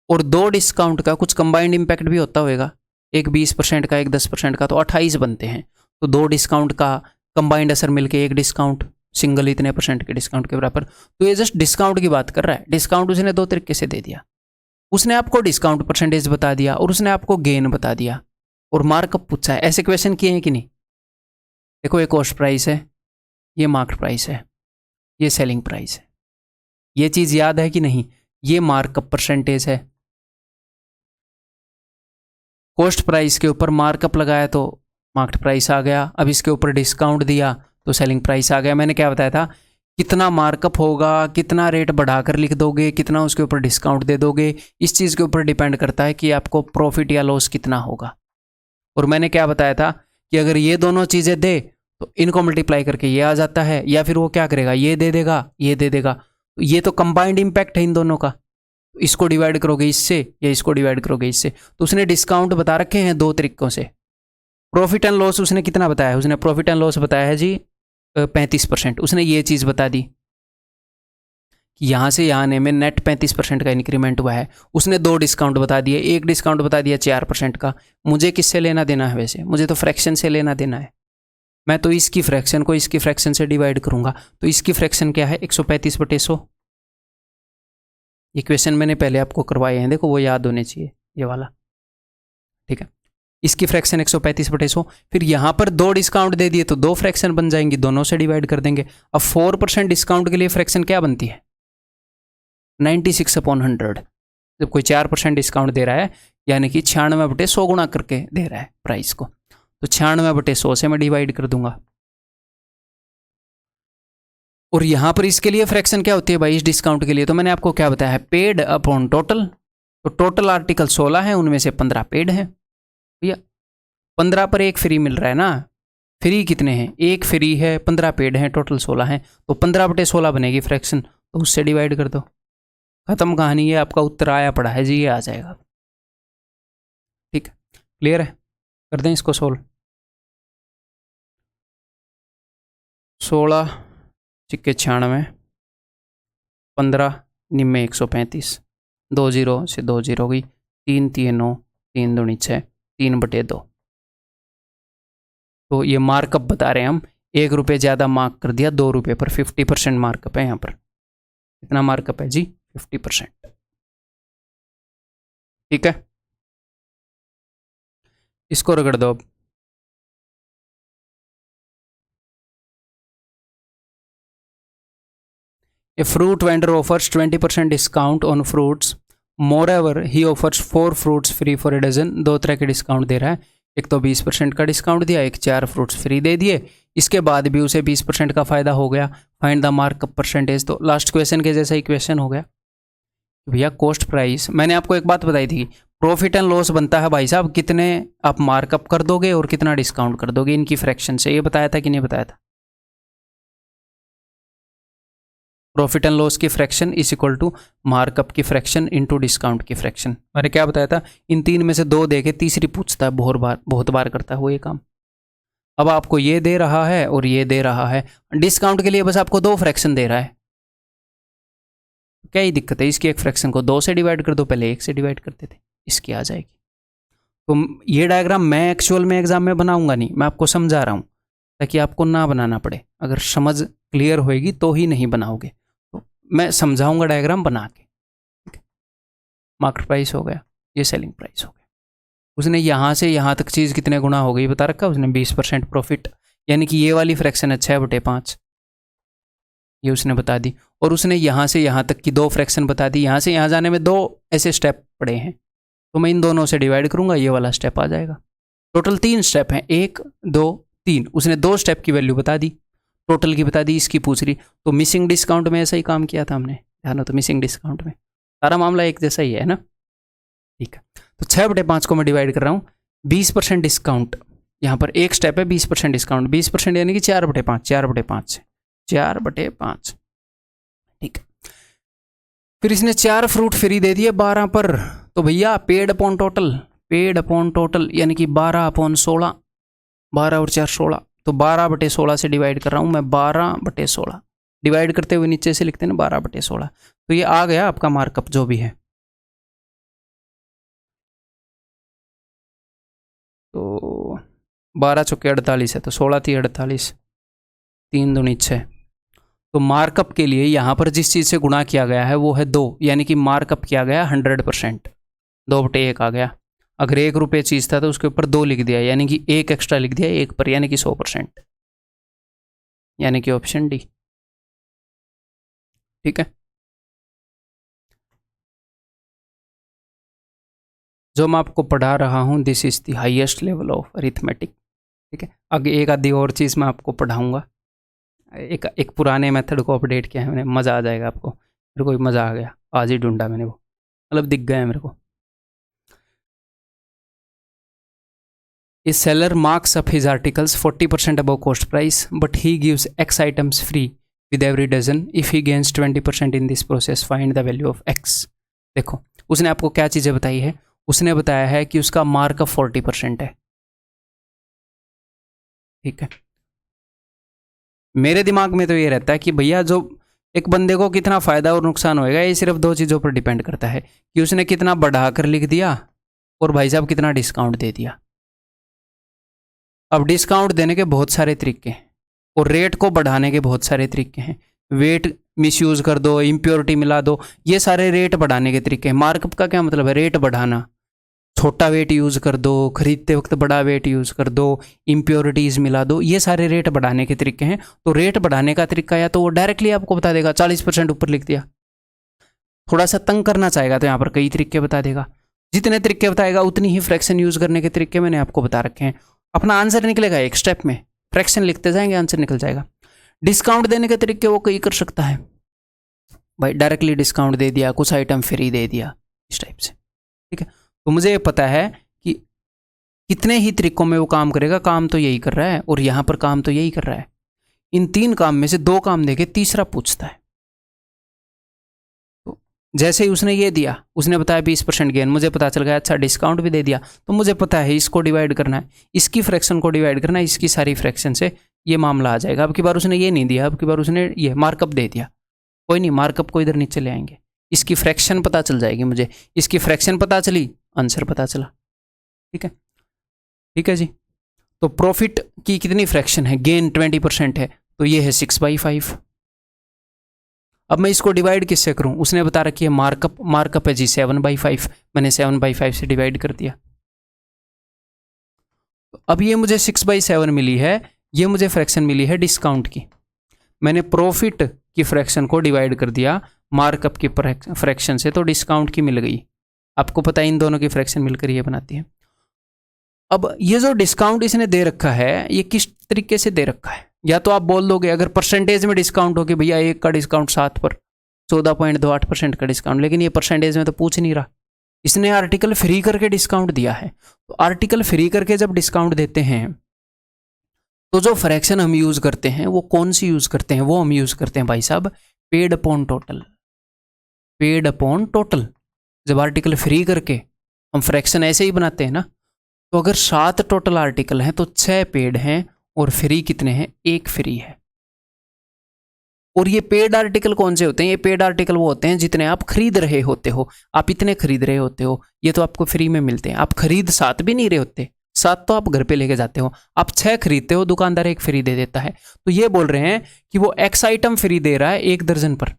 और 2 डिस्काउंट का कुछ कंबाइंड इम्पैक्ट भी होता होगा, एक 20% का, एक 10% का, तो 28 बनते हैं। तो 2 डिस्काउंट का कंबाइंड असर मिलके एक डिस्काउंट, सिंगल इतने % के डिस्काउंट के बराबर। तो ये जस्ट डिस्काउंट की बात कर रहा है। डिस्काउंट उसने 2 तरीके से दे दिया, उसने आपको डिस्काउंट % बता दिया और उसने आपको गेन बता दिया और मार्कअप पूछा है। ऐसे क्वेश्चन किए हैं कि नहीं? देखो, ये कॉस्ट प्राइस है, ये मार्केट प्राइस है, ये सेलिंग प्राइस है, ये चीज़ याद है कि नहीं? ये मार्कअप % है, कॉस्ट प्राइस के ऊपर मार्कअप लगाया तो मार्केट प्राइस आ गया, अब इसके ऊपर डिस्काउंट दिया तो सेलिंग प्राइस आ गया। मैंने क्या बताया था, कितना मार्कअप होगा, कितना रेट बढ़ाकर लिख दोगे, कितना उसके ऊपर डिस्काउंट दे दोगे, इस चीज़ के ऊपर डिपेंड करता है कि आपको प्रॉफिट या लॉस कितना होगा। और मैंने क्या बताया था कि अगर ये दोनों चीज़ें दे तो इनको मल्टीप्लाई करके ये आ जाता है, या फिर वो क्या करेगा, ये दे देगा, ये दे देगा। ये तो कंबाइंड इम्पैक्ट है इन दोनों का, इसको डिवाइड करोगे इससे या इसको डिवाइड करोगे इससे। तो उसने डिस्काउंट बता रखे हैं 2 तरीकों से। प्रॉफिट एंड लॉस उसने कितना बताया है, उसने प्रॉफिट एंड लॉस बताया है जी 35%। उसने ये चीज़ बता दी कि यहाँ से यहाँ आने में नेट 35% का इंक्रीमेंट हुआ है। उसने 2 डिस्काउंट बता दिए, एक डिस्काउंट बता दिया 4% का। मुझे किससे लेना देना है वैसे? मुझे तो फ्रैक्शन से लेना देना है। मैं तो इसकी फ्रैक्शन को इसकी फ्रैक्शन से डिवाइड करूंगा। तो इसकी फ्रैक्शन क्या है? 135/100। इक्वेशन मैंने पहले आपको करवाए हैं, देखो वो याद होने चाहिए, ये वाला। ठीक है, इसकी फ्रैक्शन 135/100। फिर यहाँ पर 2 डिस्काउंट दे दिए तो 2 फ्रैक्शन बन जाएंगी, दोनों से डिवाइड कर देंगे। अब 4% डिस्काउंट के लिए फ्रैक्शन क्या बनती है? 96/100। जब कोई 4% डिस्काउंट दे रहा है, यानी कि 96/100 गुणा करके दे रहा है प्राइस को, तो 96/100 से मैं डिवाइड कर दूंगा। और यहां पर इसके लिए फ्रैक्शन क्या होती है भाई? इस डिस्काउंट के लिए तो मैंने आपको क्या बताया है? Paid upon total. तो टोटल आर्टिकल 16 है, उनमें से 15 पेड है भैया। 15 पर 1 फ्री मिल रहा है ना। फ्री कितने हैं? 1 फ्री है, 15 पेड है, टोटल 16 है। तो 15/16 बनेगी फ्रैक्शन, तो उससे डिवाइड कर दो। खत्म कहानी है, आपका उत्तर आया पड़ा है जी, ये आ जाएगा। ठीक है, क्लियर है? कर दें इसको सोल्व। 16 × 96, 15 निम्मे 135, 2 0 से 2 0 गई, 3 3 9, 3 दूनी 6, 3/2। तो ये मार्कअप बता रहे हैं हम। 1 रुपये ज़्यादा मार्क कर दिया 2 रुपये पर, 50% मार्कअप है यहाँ पर। कितना मार्कअप है जी? 50%। ठीक है, इसको रगड़ दो अब। A fruit vendor offers 20% discount on fruits. Moreover, he offers 4 fruits free for a dozen. 2 तरह के डिस्काउंट दे रहा है। एक तो 20% का डिस्काउंट दिया, एक 4 फ्रूट्स फ्री दे दिए। इसके बाद भी उसे 20% का फायदा हो गया। Find the markup percentage. तो लास्ट क्वेश्चन के जैसा इक्वेशन हो गया भैया। कॉस्ट प्राइस, मैंने आपको एक बात बताई थी, प्रॉफिट एंड लॉस बनता है भाई साहब, कितने आप मार्कअप कर दोगे और कितना डिस्काउंट कर दोगे इनकी फ्रैक्शन से। ये बताया था कि नहीं बताया था? प्रॉफिट एंड लॉस की fraction is equal to markup की फ्रैक्शन इनटू डिस्काउंट की फ्रैक्शन। मैंने क्या बताया था? इन 3 में से 2 दे के तीसरी पूछता है, बहुत बार करता है वो ये काम। अब आपको ये दे रहा है और ये दे रहा है, डिस्काउंट के लिए बस आपको 2 फ्रैक्शन दे रहा है। क्या ही दिक्कत है? इसकी एक फ्रैक्शन को 2 से डिवाइड कर दो, पहले 1 से डिवाइड करते थे, इसकी आ जाएगी। तो ये डायग्राम मैं एक्चुअल में एग्जाम में बनाऊंगा नहीं, मैं आपको समझा रहा हूँ ताकि आपको ना बनाना पड़े। अगर समझ क्लियर होएगी तो ही नहीं बनाओगे, तो मैं समझाऊंगा डायग्राम बना के। ठीक है, मार्केट प्राइस हो गया, ये सेलिंग प्राइस हो गया। उसने यहाँ से यहाँ तक चीज़ कितने गुना हो गई बता रखा उसने? 20% प्रॉफिट, यानी कि ये वाली फ्रैक्शन है 6/5, ये उसने बता दी। और उसने यहाँ से यहाँ तक की 2 फ्रैक्शन बता दी। यहाँ से यहाँ जाने में 2 ऐसे स्टेप पड़े हैं, तो मैं इन दोनों से डिवाइड करूँगा, ये वाला स्टेप आ जाएगा। टोटल 3 स्टेप हैं, 1 2 3। उसने 2 स्टेप की वैल्यू बता दी, टोटल की बता दी, इसकी पूछ रही। तो मिसिंग डिस्काउंट में ऐसा ही काम किया था हमने, ध्यान हो तो मिसिंग डिस्काउंट में सारा मामला एक जैसा ही है ना। ठीक है, तो 6/5 को मैं डिवाइड कर रहा हूँ। 20% डिस्काउंट, यहाँ पर एक स्टेप है 20% डिस्काउंट, 20% यानी कि 4/5, 4/5 से 4/5। ठीक है, फिर इसने 4 फ्रूट फ्री दे दिए 12 पर। तो भैया paid upon total, paid upon total यानी कि 12/16, 12 और 4 16। तो 12/16 से डिवाइड कर रहा हूँ मैं, 12/16 डिवाइड करते हुए नीचे से लिखते हैं ना 12/16। तो ये आ गया आपका मार्कअप जो भी है। तो 12 चौके 48 है, तो 16 थी 48, 3 दूनी 6। तो मार्कअप के लिए यहाँ पर जिस चीज़ से गुणा किया गया है वो है 2, यानी कि मार्कअप किया गया 100%, 2/1 आ गया। अगर 1 रुपये चीज़ था तो उसके ऊपर 2 लिख दिया, यानी कि 1 एक्स्ट्रा लिख दिया 1 पर, यानी कि 100%, यानी कि ऑप्शन डी। ठीक है, जो मैं आपको पढ़ा रहा हूँ this is the highest level of arithmetic. ठीक है, आगे एक आधी और चीज़ मैं आपको पढ़ाऊँगा, एक पुराने मेथड को अपडेट किया है मैंने, मज़ा आ जाएगा आपको। मेरे को भी मज़ा आ गया, आज ही ढूंढा मैंने वो, मतलब दिख गया मेरे को। A seller marks up his articles 40% above cost price, but he gives X items free with every dozen. If he gains 20% in this process, find the value of X. देखो उसने आपको क्या चीज़ें बताई है? उसने बताया है कि उसका मार्कअप 40% है। ठीक है, मेरे दिमाग में तो ये रहता है कि भैया जो एक बंदे को कितना फायदा और नुकसान होएगा ये सिर्फ दो चीज़ों पर डिपेंड करता है कि उसने कितना बढ़ाकर लिख दिया और भाई साहब कितना डिस्काउंट दे दिया। अब डिस्काउंट देने के बहुत सारे तरीके हैं और रेट को बढ़ाने के बहुत सारे तरीके हैं। वेट मिसयूज कर दो, इम्प्योरिटी मिला दो, ये सारे रेट बढ़ाने के तरीके हैं। मार्कअप का क्या मतलब है? रेट बढ़ाना। छोटा वेट यूज कर दो, खरीदते वक्त बड़ा वेट यूज कर दो, इम्प्योरिटीज मिला दो, ये सारे रेट बढ़ाने के तरीके हैं। तो रेट बढ़ाने का तरीका या तो वो डायरेक्टली आपको बता देगा 40% ऊपर लिख दिया, थोड़ा सा तंग करना चाहेगा तो यहाँ पर कई तरीके बता देगा। जितने तरीके बताएगा उतनी ही फ्रैक्शन यूज करने के तरीके मैंने आपको बता रखे हैं। अपना आंसर निकलेगा एक स्टेप में, फ्रैक्शन लिखते जाएंगे आंसर निकल जाएगा। डिस्काउंट देने के तरीके वो कई कर सकता है भाई, डायरेक्टली डिस्काउंट दे दिया, कुछ आइटम फ्री दे दिया, इस टाइप से। ठीक है, तो मुझे ये पता है कि कितने ही तरीकों में वो काम करेगा। काम तो यही कर रहा है और यहाँ पर काम तो यही कर रहा है। इन 3 काम में से 2 काम देके तीसरा पूछता है। तो जैसे ही उसने ये दिया, उसने बताया 20% गेन, मुझे पता चल गया अच्छा डिस्काउंट भी दे दिया, तो मुझे पता है इसको डिवाइड करना है, इसकी फ्रैक्शन को डिवाइड करना है इसकी सारी फ्रैक्शन से, ये मामला आ जाएगा। अब की बार उसने ये नहीं दिया, अब की बार उसने ये मार्कअप दे दिया, कोई नहीं, मार्कअप को इधर नीचे ले आएंगे, इसकी फ्रैक्शन पता चल जाएगी मुझे, इसकी फ्रैक्शन पता चली, आंसर पता चला। ठीक है, ठीक है जी। तो प्रॉफिट की कितनी फ्रैक्शन है? गेन 20% है, तो ये है 6/5। अब मैं इसको डिवाइड किससे करूं? उसने बता रखी है मार्कअप, मार्कअप है जी 7/5, मैंने 7/5 से डिवाइड कर दिया। अब ये मुझे 6/7 मिली है, ये मुझे फ्रैक्शन मिली है डिस्काउंट की। मैंने प्रॉफिट की फ्रैक्शन को डिवाइड कर दिया मार्कअप की फ्रैक्शन से, तो डिस्काउंट की मिल गई। आपको पता है इन दोनों की फ्रैक्शन मिलकर ये बनाती है। अब ये जो डिस्काउंट इसने दे रखा है, ये किस तरीके से दे रखा है? या तो आप बोल दोगे अगर परसेंटेज में डिस्काउंट हो कि भैया 1 का डिस्काउंट 7 पर 14.28% का डिस्काउंट, लेकिन ये परसेंटेज में तो पूछ नहीं रहा, इसने आर्टिकल फ्री करके डिस्काउंट दिया है। तो आर्टिकल फ्री करके जब डिस्काउंट देते हैं तो जो फ्रैक्शन हम यूज करते हैं वो कौन सी यूज करते हैं? वो हम यूज करते हैं भाई साहब paid upon total. Paid upon total. जब आर्टिकल फ्री करके हम फ्रैक्शन ऐसे ही बनाते हैं ना, तो अगर 7 टोटल आर्टिकल हैं तो 6 पेड हैं और फ्री कितने हैं? 1 फ्री है। और ये पेड आर्टिकल कौन से होते हैं? ये पेड आर्टिकल वो होते हैं जितने आप खरीद रहे होते हो। आप इतने खरीद रहे होते हो, ये तो आपको फ्री में मिलते हैं। आप खरीद 7 भी नहीं रहे होते, 7 तो आप घर पे लेके जाते हो, आप 6 खरीदते हो, दुकानदार 1 फ्री दे देता है। तो ये बोल रहे हैं कि वो X आइटम फ्री दे रहा है 1 दर्जन पर,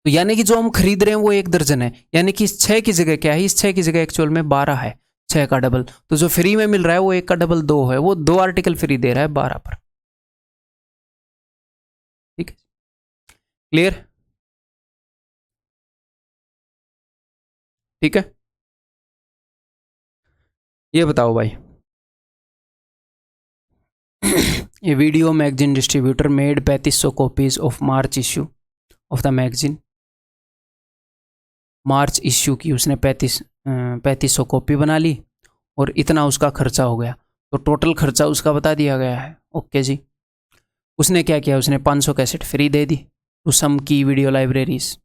तो यानी कि जो हम खरीद रहे हैं वो 1 दर्जन है, यानी कि इस 6 की जगह क्या है? इस 6 की जगह एक्चुअल में 12 है, 6 का डबल। तो जो फ्री में मिल रहा है वो 1 का डबल 2 है, वो 2 आर्टिकल फ्री दे रहा है 12 पर। ठीक है, क्लियर? ठीक है, ये बताओ भाई ये video magazine distributor made 3500 copies of March issue of the magazine. March issue की उसने 3500 कॉपी बना ली और इतना उसका खर्चा हो गया, तो टोटल खर्चा उसका बता दिया गया है। ओके जी। उसने क्या किया? उसने 500 कैसेट फ्री दे दी टू सम की video libraries.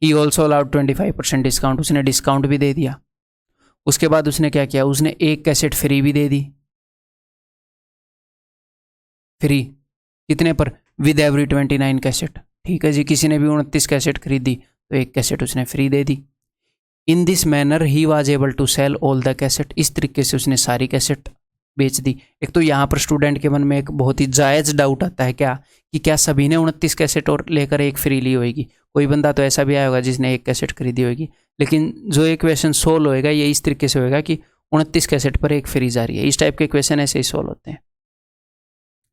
He also allowed 25% discount, उसने डिस्काउंट भी दे दिया। उसके बाद उसने क्या किया? उसने 1 कैसेट फ्री भी दे दी। फ्री कितने पर? With every 29 cassette. ठीक है जी, किसी ने भी 29 कैसेट खरीदी तो 1 कैसेट उसने फ्री दे दी। In this manner he was able to sell all the cassette. इस तरीके से उसने सारी कैसेट बेच दी। एक तो यहाँ पर स्टूडेंट के मन में एक बहुत ही जायज़ डाउट आता है क्या, कि क्या सभी ने 29 कैसेट और लेकर 1 फ्री ली होगी? कोई बंदा तो ऐसा भी आया होगा जिसने 1 कैसेट खरीदी होगी, लेकिन जो एक क्वेश्चन सोल्व होएगा ये इस तरीके से होएगा कि 29 कैसेट पर 1 फ्री जा रही है। इस टाइप के क्वेश्चन ऐसे ही सोल्व होते हैं।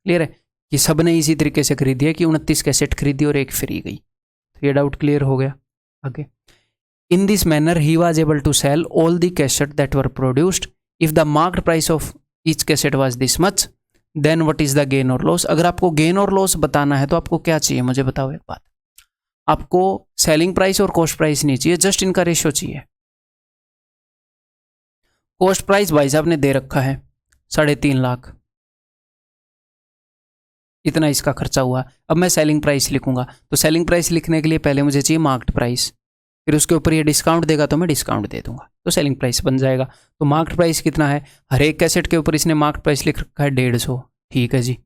क्लियर है कि सब ने इसी तरीके से खरीदी है कि 29 कैसेट खरीदी और 1 फ्री गई। तो ये डाउट क्लियर हो गया। आगे, in this manner he was able to sell all the cassette that were produced if the marked price of each cassette was this much, then what is the gain or loss. अगर आपको gain or loss बताना है तो आपको क्या चाहिए? मुझे बताओ एक बात, आपको सेलिंग प्राइस और कॉस्ट प्राइस नहीं चाहिए, जस्ट इनका रेशियो चाहिए। कॉस्ट प्राइस भाई साहब ने दे रखा है 3.5 लाख, इतना इसका खर्चा हुआ। अब मैं सेलिंग प्राइस लिखूंगा, तो सेलिंग प्राइस लिखने के लिए पहले मुझे चाहिए मार्क्ड प्राइस, फिर उसके ऊपर ये डिस्काउंट देगा तो मैं डिस्काउंट दे दूंगा, तो सेलिंग प्राइस बन जाएगा। तो मार्क्ड प्राइस कितना है? हर एक कैसेट के ऊपर इसने मार्क्ड प्राइस लिख रखा है 150। ठीक है जी।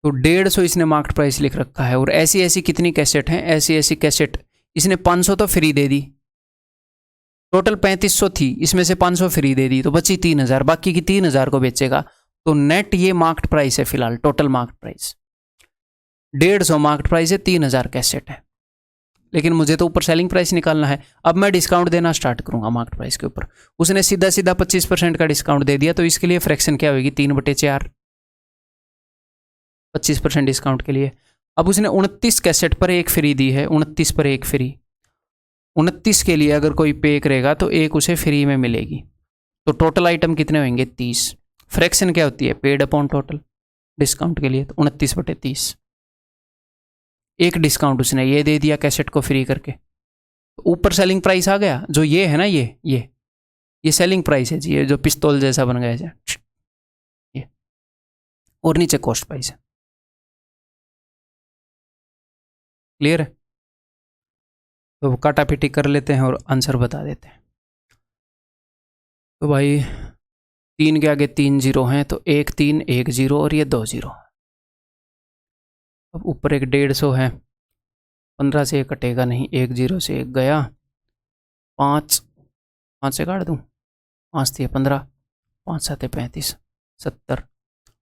तो 150 इसने मार्केट प्राइस लिख रखा है, और ऐसी ऐसी कितनी कैसेट हैं, ऐसी ऐसी कैसेट इसने 500 तो फ्री दे दी, टोटल 3500 थी, इसमें से 500 फ्री दे दी तो बची 3000, बाकी की 3000 को बेचेगा। तो नेट ये मार्केट प्राइस है फिलहाल, total market price 150 market price है, 3000 कैसेट है, लेकिन मुझे तो ऊपर सेलिंग प्राइस निकालना है। अब मैं डिस्काउंट देना स्टार्ट करूंगा मार्केट प्राइस के ऊपर। उसने सीधा सीधा 25% का डिस्काउंट दे दिया, तो इसके लिए फ्रैक्शन क्या होगी, 3/4, 25% डिस्काउंट के लिए। अब उसने 29 कैसेट पर एक फ्री दी है, 29 पर एक फ्री, 29 के लिए अगर कोई पे करेगा तो एक उसे फ्री में मिलेगी। तो टोटल आइटम कितने होंगे, 30। फ्रैक्शन क्या होती है, पेड अपॉन टोटल, डिस्काउंट के लिए तो 29/30। एक डिस्काउंट उसने ये दे दिया कैसेट को फ्री करके, तो ऊपर सेलिंग प्राइस आ गया, जो ये है ना, ये सेलिंग प्राइस है जी, ये जो पिस्तौल जैसा बन गया है ये, और नीचे कॉस्ट प्राइस है। क्लियर है? तो काटा पीटी कर लेते हैं और आंसर बता देते हैं। तो भाई 3 के आगे 3 जीरो हैं, तो 1 3 1 0 और ये 2 0। अब ऊपर एक 150 है, 15 से 1 कटेगा नहीं, 1 0 से 1 गया, 5 से काट दूँ, 5 थी 15, 5 7 35 70,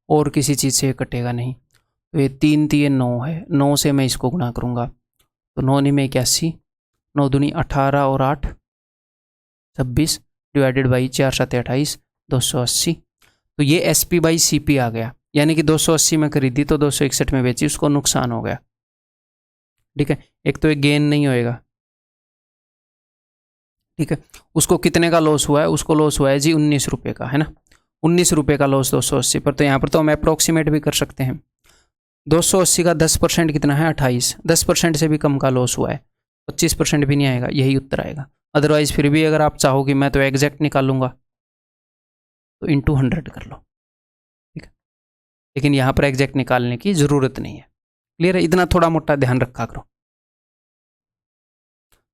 और किसी चीज़ से कटेगा नहीं, तो ये 3 थी, ये 9 है, 9 से मैं इसको गुणा करूँगा, तो 9 नहीं में 81, 9 दूनी 18 और 8 26 डिवाइडेड बाई 4 7 28, 280। तो ये SP/CP आ गया, यानी कि 280 में खरीदी तो 261 में बेची, उसको नुकसान हो गया। ठीक है, एक तो एक गेन नहीं होएगा। ठीक है, उसको कितने का लॉस हुआ है, उसको लॉस हुआ है जी 19 रुपये का, है ना, 19 रुपये का लॉस 280 पर। तो यहाँ पर तो हम अप्रोक्सीमेट भी कर सकते हैं, 280 का 10% कितना है, 28, 10% से भी कम का लॉस हुआ है, 25% भी नहीं आएगा, यही उत्तर आएगा। अदरवाइज फिर भी अगर आप चाहो कि मैं तो एग्जैक्ट निकालूंगा तो इंटू 100 कर लो, ठीक है, लेकिन यहाँ पर एग्जैक्ट निकालने की ज़रूरत नहीं है। क्लियर है? इतना थोड़ा मोटा ध्यान रखा करो।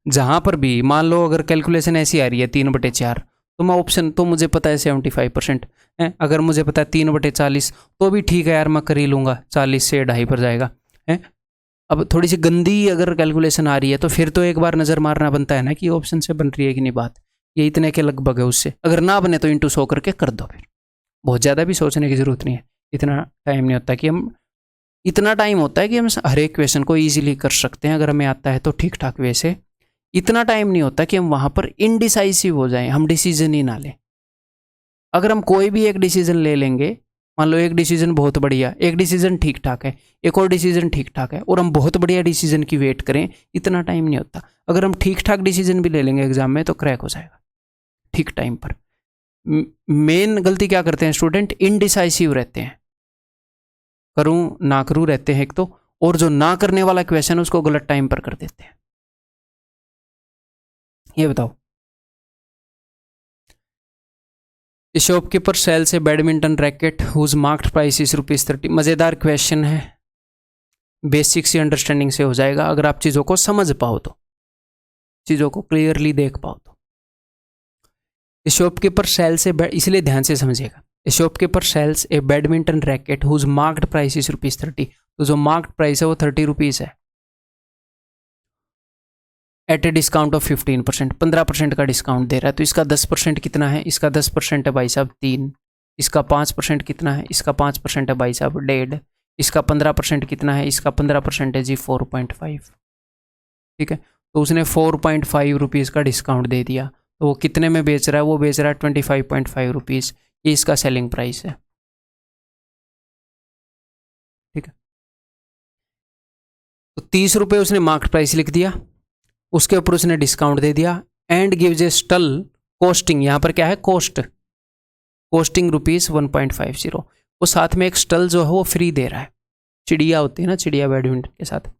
जहाँ पर भी मान लो अगर कैलकुलेशन ऐसी आ रही है 3/4, तो मैं ऑप्शन तो मुझे पता है 75% है, अगर मुझे पता है 3/40 तो भी ठीक है यार, मैं कर ही लूँगा, 40 से 2.5 पर जाएगा है। अब थोड़ी सी गंदी अगर कैलकुलेशन आ रही है तो फिर तो एक बार नज़र मारना बनता है ना कि ऑप्शन से बन रही है कि नहीं बात, ये इतने के लगभग है, उससे अगर ना बने तो इंटू 100 करके कर दो। फिर बहुत ज़्यादा भी सोचने की ज़रूरत नहीं है, इतना टाइम नहीं होता कि हम, इतना टाइम होता है कि हम हर एक क्वेश्चन को ईजिली कर सकते हैं अगर हमें आता है तो ठीक ठाक वे से। इतना टाइम नहीं होता कि हम वहाँ पर इनडिसाइसिव हो जाएं, हम डिसीजन ही ना लें। अगर हम कोई भी एक डिसीजन ले लेंगे, मान लो एक डिसीजन बहुत बढ़िया, एक डिसीजन ठीक ठाक है, एक और डिसीजन ठीक ठाक है, और हम बहुत बढ़िया डिसीजन की वेट करें, इतना टाइम नहीं होता। अगर हम ठीक ठाक डिसीजन भी ले लेंगे एग्जाम में तो क्रैक हो जाएगा ठीक टाइम पर। मेन गलती क्या करते हैं स्टूडेंट, इनडिसाइसिव रहते हैं, करूं ना करूं रहते हैं एक तो, और जो ना करने वाला क्वेश्चन उसको गलत टाइम पर कर देते हैं। ये बताओ, shopkeeper sells a badminton racket whose marked price is ₹30। मज़ेदार क्वेश्चन है, बेसिक सी अंडरस्टैंडिंग से हो जाएगा अगर आप चीज़ों को समझ पाओ तो, चीज़ों को क्लियरली देख पाओ तो। शॉपकीपर सेल्स ए, इसलिए ध्यान से समझिएगा, shopkeeper sells a badminton racket whose marked price is ₹30। तो जो मार्क्ड प्राइस है वो ₹30 है, एट ए डिस्काउंट ऑफ 15%, 15% का डिस्काउंट दे रहा है। तो इसका 10% कितना है, इसका 10% है भाई साहब 3, इसका 5% कितना है, इसका 5% है भाई साहब 1.5, इसका 15% कितना है, इसका 15% है जी 4.5। ठीक है, तो उसने 4.5 रुपीज़ का डिस्काउंट दे दिया, तो वो कितने में बेच रहा है, वो बेच रहा है 25.5 रुपीज़, ये इसका सेलिंग प्राइस है। ठीक है, तो 30 रुपये उसने मार्केट प्राइस लिख दिया, उसके ऊपर उसने डिस्काउंट दे दिया, and gives A stall costing, यहाँ पर क्या है कोस्ट, कोस्टिंग ₹1.50। वो साथ में एक स्टल जो है वो फ्री दे रहा है, चिड़िया होती है ना, चिड़िया बैडमिंटन के साथ।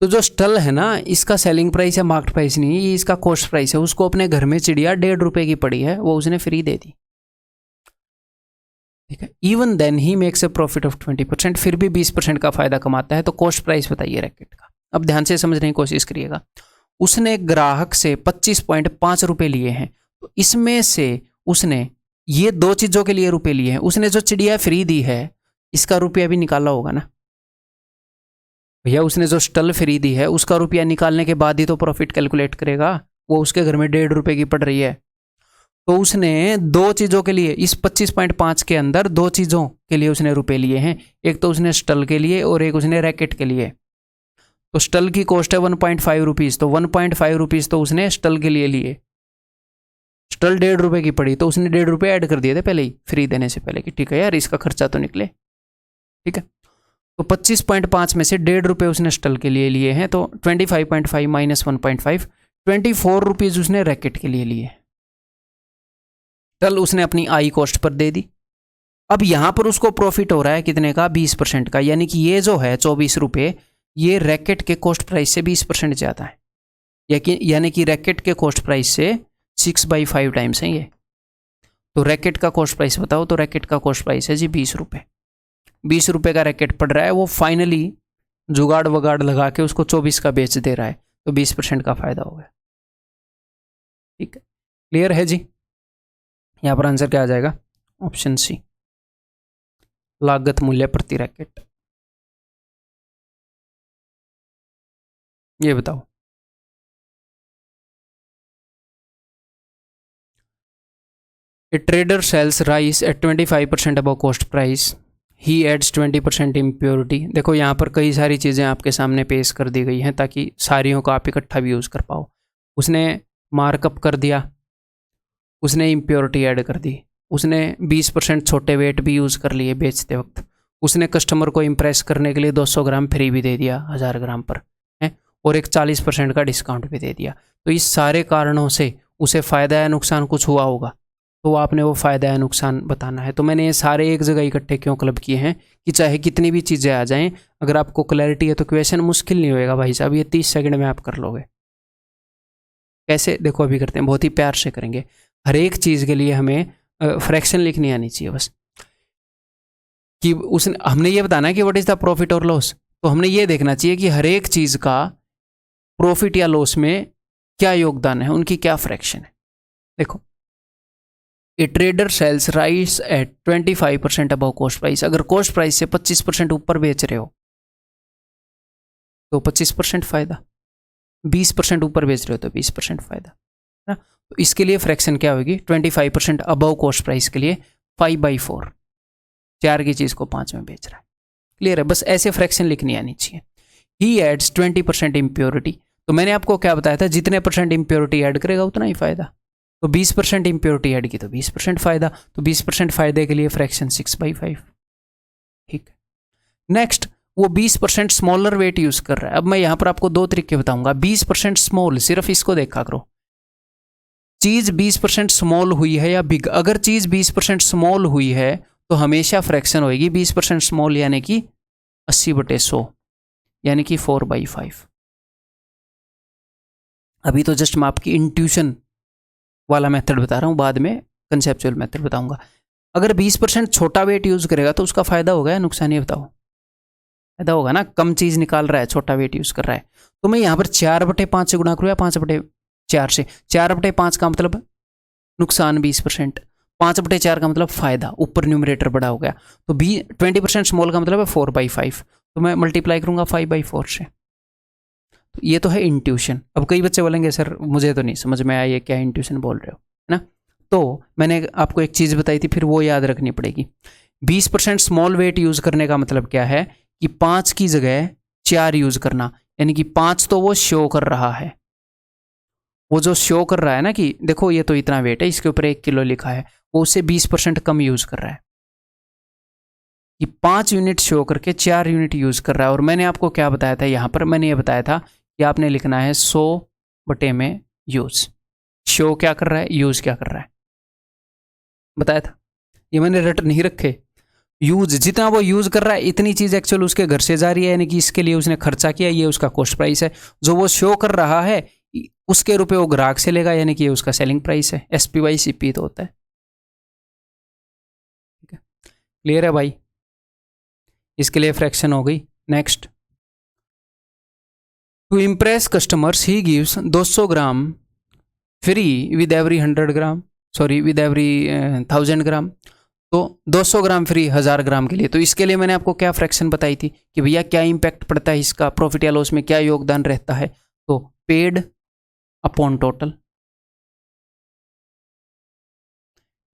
तो जो स्टल है ना, इसका सेलिंग प्राइस है, मार्केट प्राइस नहीं, ये इसका कॉस्ट प्राइस है। उसको अपने घर में चिड़िया 1.5 रुपये की पड़ी है, वो उसने फ्री दे दी। ठीक है, even then he makes a profit of 20%, फिर भी 20% का फायदा कमाता है। तो कॉस्ट प्राइस बताइए रैकेट का। अब ध्यान से समझने की कोशिश करिएगा, उसने ग्राहक से 25.5 रुपये लिए हैं, तो इसमें से उसने ये 2 चीज़ों के लिए रुपए लिए हैं। उसने जो चिड़िया फ्री दी है इसका रुपया भी निकाला होगा ना भैया, उसने जो स्टल फ्री दी है उसका रुपया निकालने के बाद ही तो प्रॉफिट कैलकुलेट करेगा। वो उसके घर में 1.5 रुपए की पड़ रही है, तो उसने दो चीज़ों के लिए इस 25.5 के अंदर दो चीज़ों के लिए उसने रुपए लिए हैं। एक तो उसने स्टल के लिए और एक उसने रैकेट के लिए। तो स्टल की कॉस्ट है 1.5 रुपीज़, तो 1.5 रुपीज़ तो उसने स्टल के लिए लिए। स्टल 1.5 रुपए की पड़ी तो उसने 1.5 रुपए ऐड कर दिए थे पहले ही फ्री देने से पहले कि ठीक है यार इसका खर्चा तो निकले। ठीक है, तो 25.5 में से 1.5 रुपए उसने स्टल के लिए लिए हैं, तो 25.5 माइनस 1.5, 24 रुपीज़ उसने रैकेट के लिए लिए। स्टल उसने अपनी आई कॉस्ट पर दे दी। अब यहां पर उसको प्रॉफिट हो रहा है कितने का, 20% का, यानी कि ये जो है 24 रुपये ये रैकेट के कॉस्ट प्राइस से 20% ज़्यादा है, यानी कि रैकेट के कॉस्ट प्राइस से 6/5 टाइम्स है ये। तो रैकेट का कॉस्ट प्राइस बताओ, तो रैकेट का कॉस्ट प्राइस है जी 20 रुपये। 20 रुपये का रैकेट पड़ रहा है, वो फाइनली जुगाड़ वगाड़ लगा के उसको 24 का बेच दे रहा है, तो 20% का फायदा हो गया। ठीक है, क्लियर है जी। यहाँ पर आंसर क्या आ जाएगा, ऑप्शन सी, लागत मूल्य प्रति रैकेट। ये बताओ, a trader sells rice at 25% above cost price, he adds 20% impurity. देखो यहाँ पर कई सारी चीज़ें आपके सामने पेश कर दी गई हैं ताकि सारियों को आप इकट्ठा भी यूज़ कर पाओ। उसने मार्कअप कर दिया, उसने इम्प्योरिटी ऐड कर दी, उसने 20% छोटे वेट भी यूज़ कर लिए बेचते वक्त, उसने कस्टमर को इम्प्रेस करने के लिए 200 ग्राम फ्री भी दे दिया 1000 ग्राम पर है, और एक 40% का डिस्काउंट भी दे दिया। तो इस सारे कारणों से उसे फ़ायदा या नुकसान कुछ हुआ होगा, तो आपने वो फ़ायदा या नुकसान बताना है। तो मैंने ये सारे एक जगह इकट्ठे क्यों क्लब किए हैं कि चाहे कितनी भी चीज़ें आ जाएं, अगर आपको क्लैरिटी है तो क्वेश्चन मुश्किल नहीं होएगा भाई साहब, ये 30 सेकंड में आप कर लोगे। कैसे, देखो अभी करते हैं, बहुत ही प्यार से करेंगे। हर एक चीज़ के लिए हमें फ्रैक्शन लिखनी आनी चाहिए बस, कि उसने हमने ये बताना है कि व्हाट इज़ द प्रॉफिट और लॉस। तो हमने ये देखना चाहिए कि हर एक चीज़ का प्रॉफिट या लॉस में क्या योगदान है, उनकी क्या फ्रैक्शन है। देखो, a trader sells rice at 25% above cost price. अगर कॉस्ट प्राइस से 25% ऊपर बेच रहे हो तो 25% फायदा, 20% ऊपर बेच रहे हो तो 20% फायदा है ना। तो इसके लिए फ्रैक्शन क्या होगी, 25% अबव कॉस्ट प्राइस के लिए 5/4, 4 की चीज़ को 5 में बेच रहा है। क्लियर है, बस ऐसे फ्रैक्शन लिखनी आनी चाहिए। ही एड्स 20% इम्प्योरिटी, तो मैंने आपको क्या बताया था, जितने परसेंट इम्प्योरिटी ऐड करेगा उतना ही फायदा। तो 20% इम्प्योरिटी ऐड की तो 20% फायदा, तो 20% फायदे के लिए फ्रैक्शन 6/5। ठीक है, नेक्स्ट, वो 20% स्मॉलर वेट यूज कर रहा है। अब मैं यहां पर आपको दो तरीके बताऊंगा। 20% स्मॉल, सिर्फ इसको देखा करो, चीज 20% स्मॉल हुई है या बिग। अगर चीज 20% स्मॉल हुई है तो हमेशा फ्रैक्शन होगी 20% स्मॉल, यानी कि 80/100, यानी कि 4/5। अभी तो जस्ट मैं आपकी इंट्यूशन वाला मेथड बता रहा हूं, बाद में कंसेप्चुअल मेथड बताऊंगा। अगर 20% छोटा वेट यूज करेगा तो उसका फायदा होगा या नुकसान, ये बताओ। फायदा होगा ना, कम चीज निकाल रहा है, छोटा वेट यूज कर रहा है। तो मैं यहां पर 4/5 से गुणा करूँ या 5/4 से। 4/5 का मतलब नुकसान 20%, 5/4 का मतलब फायदा, ऊपर न्यूमरेटर बड़ा हो गया। तो 20% स्मॉल का मतलब है 4/5, तो मैं मल्टीप्लाई करूंगा 5/4 से। तो ये तो है इंट्यूशन। अब कई बच्चे बोलेंगे सर मुझे तो नहीं समझ में आया ये क्या इंट्यूशन बोल रहे हो, है ना। तो मैंने आपको एक चीज़ बताई थी, फिर वो याद रखनी पड़ेगी। 20% स्मॉल वेट यूज़ करने का मतलब क्या है कि 5 की जगह 4 यूज़ करना, यानी कि 5 तो वो शो कर रहा है, वो जो शो कर रहा है ना कि देखो ये तो इतना वेट है, इसके ऊपर 1 किलो लिखा है, वो उससे 20% कम यूज़ कर रहा है। कि 5 यूनिट शो करके 4 यूनिट यूज़ कर रहा है। और मैंने आपको क्या बताया था यहाँ पर, मैंने ये बताया था कि आपने लिखना है 100 में यूज़। शो क्या कर रहा है, यूज़ क्या कर रहा है, बताया था। ये मैंने रट नहीं रखे। यूज, जितना वो यूज़ कर रहा है इतनी चीज़ एक्चुअल उसके घर से जा रही है, यानी कि इसके लिए उसने खर्चा किया, ये उसका कॉस्ट प्राइस है। जो वो शो कर रहा है उसके रुपए वो ग्राहक से लेगा, यानी कि ये उसका सेलिंग प्राइस है। SPY/CP तो होता है। ठीक है, क्लियर है भाई। इसके लिए फ्रैक्शन हो गई। Next, to impress customers he gives 200 gram free with every 100 gram, sorry with every 1000 gram. तो 200 ग्राम फ्री 1000 ग्राम के लिए। तो इसके लिए मैंने आपको क्या फ्रैक्शन बताई थी कि भैया क्या इंपैक्ट पड़ता है इसका, प्रॉफिट या लॉस में क्या योगदान रहता है। तो पेड अपॉन टोटल,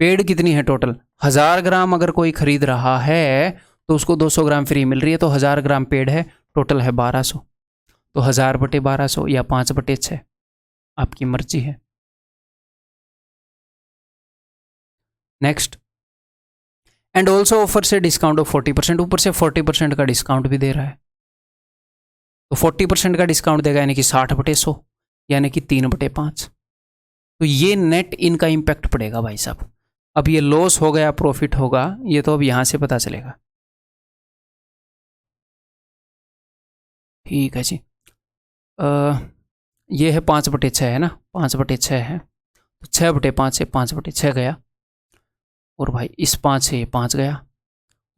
पेड कितनी है टोटल, 1000 ग्राम अगर कोई खरीद रहा है तो उसको 200 ग्राम फ्री मिल रही है, तो 1000 ग्राम पेड है, टोटल है 1200। तो 1000 बटे 1200 या 5 बटे 6, आपकी मर्जी है। नेक्स्ट, एंड ऑल्सो ऑफर से डिस्काउंट ऑफ 40%, ऊपर से 40% का डिस्काउंट भी दे रहा है। तो 40% का डिस्काउंट देगा यानी कि 60 बटे 100 यानी कि 3 बटे 5। तो ये नेट इनका इंपैक्ट पड़ेगा भाई साहब। अब ये लॉस हो गया प्रॉफिट होगा, ये तो अब यहां से पता चलेगा। ठीक है जी। ये है 5 बटे 6 है ना, 5 बटे 6 है, तो 6 बटे 5 से 5 बटे 6 गया, और भाई इस 5 से ये 5 गया,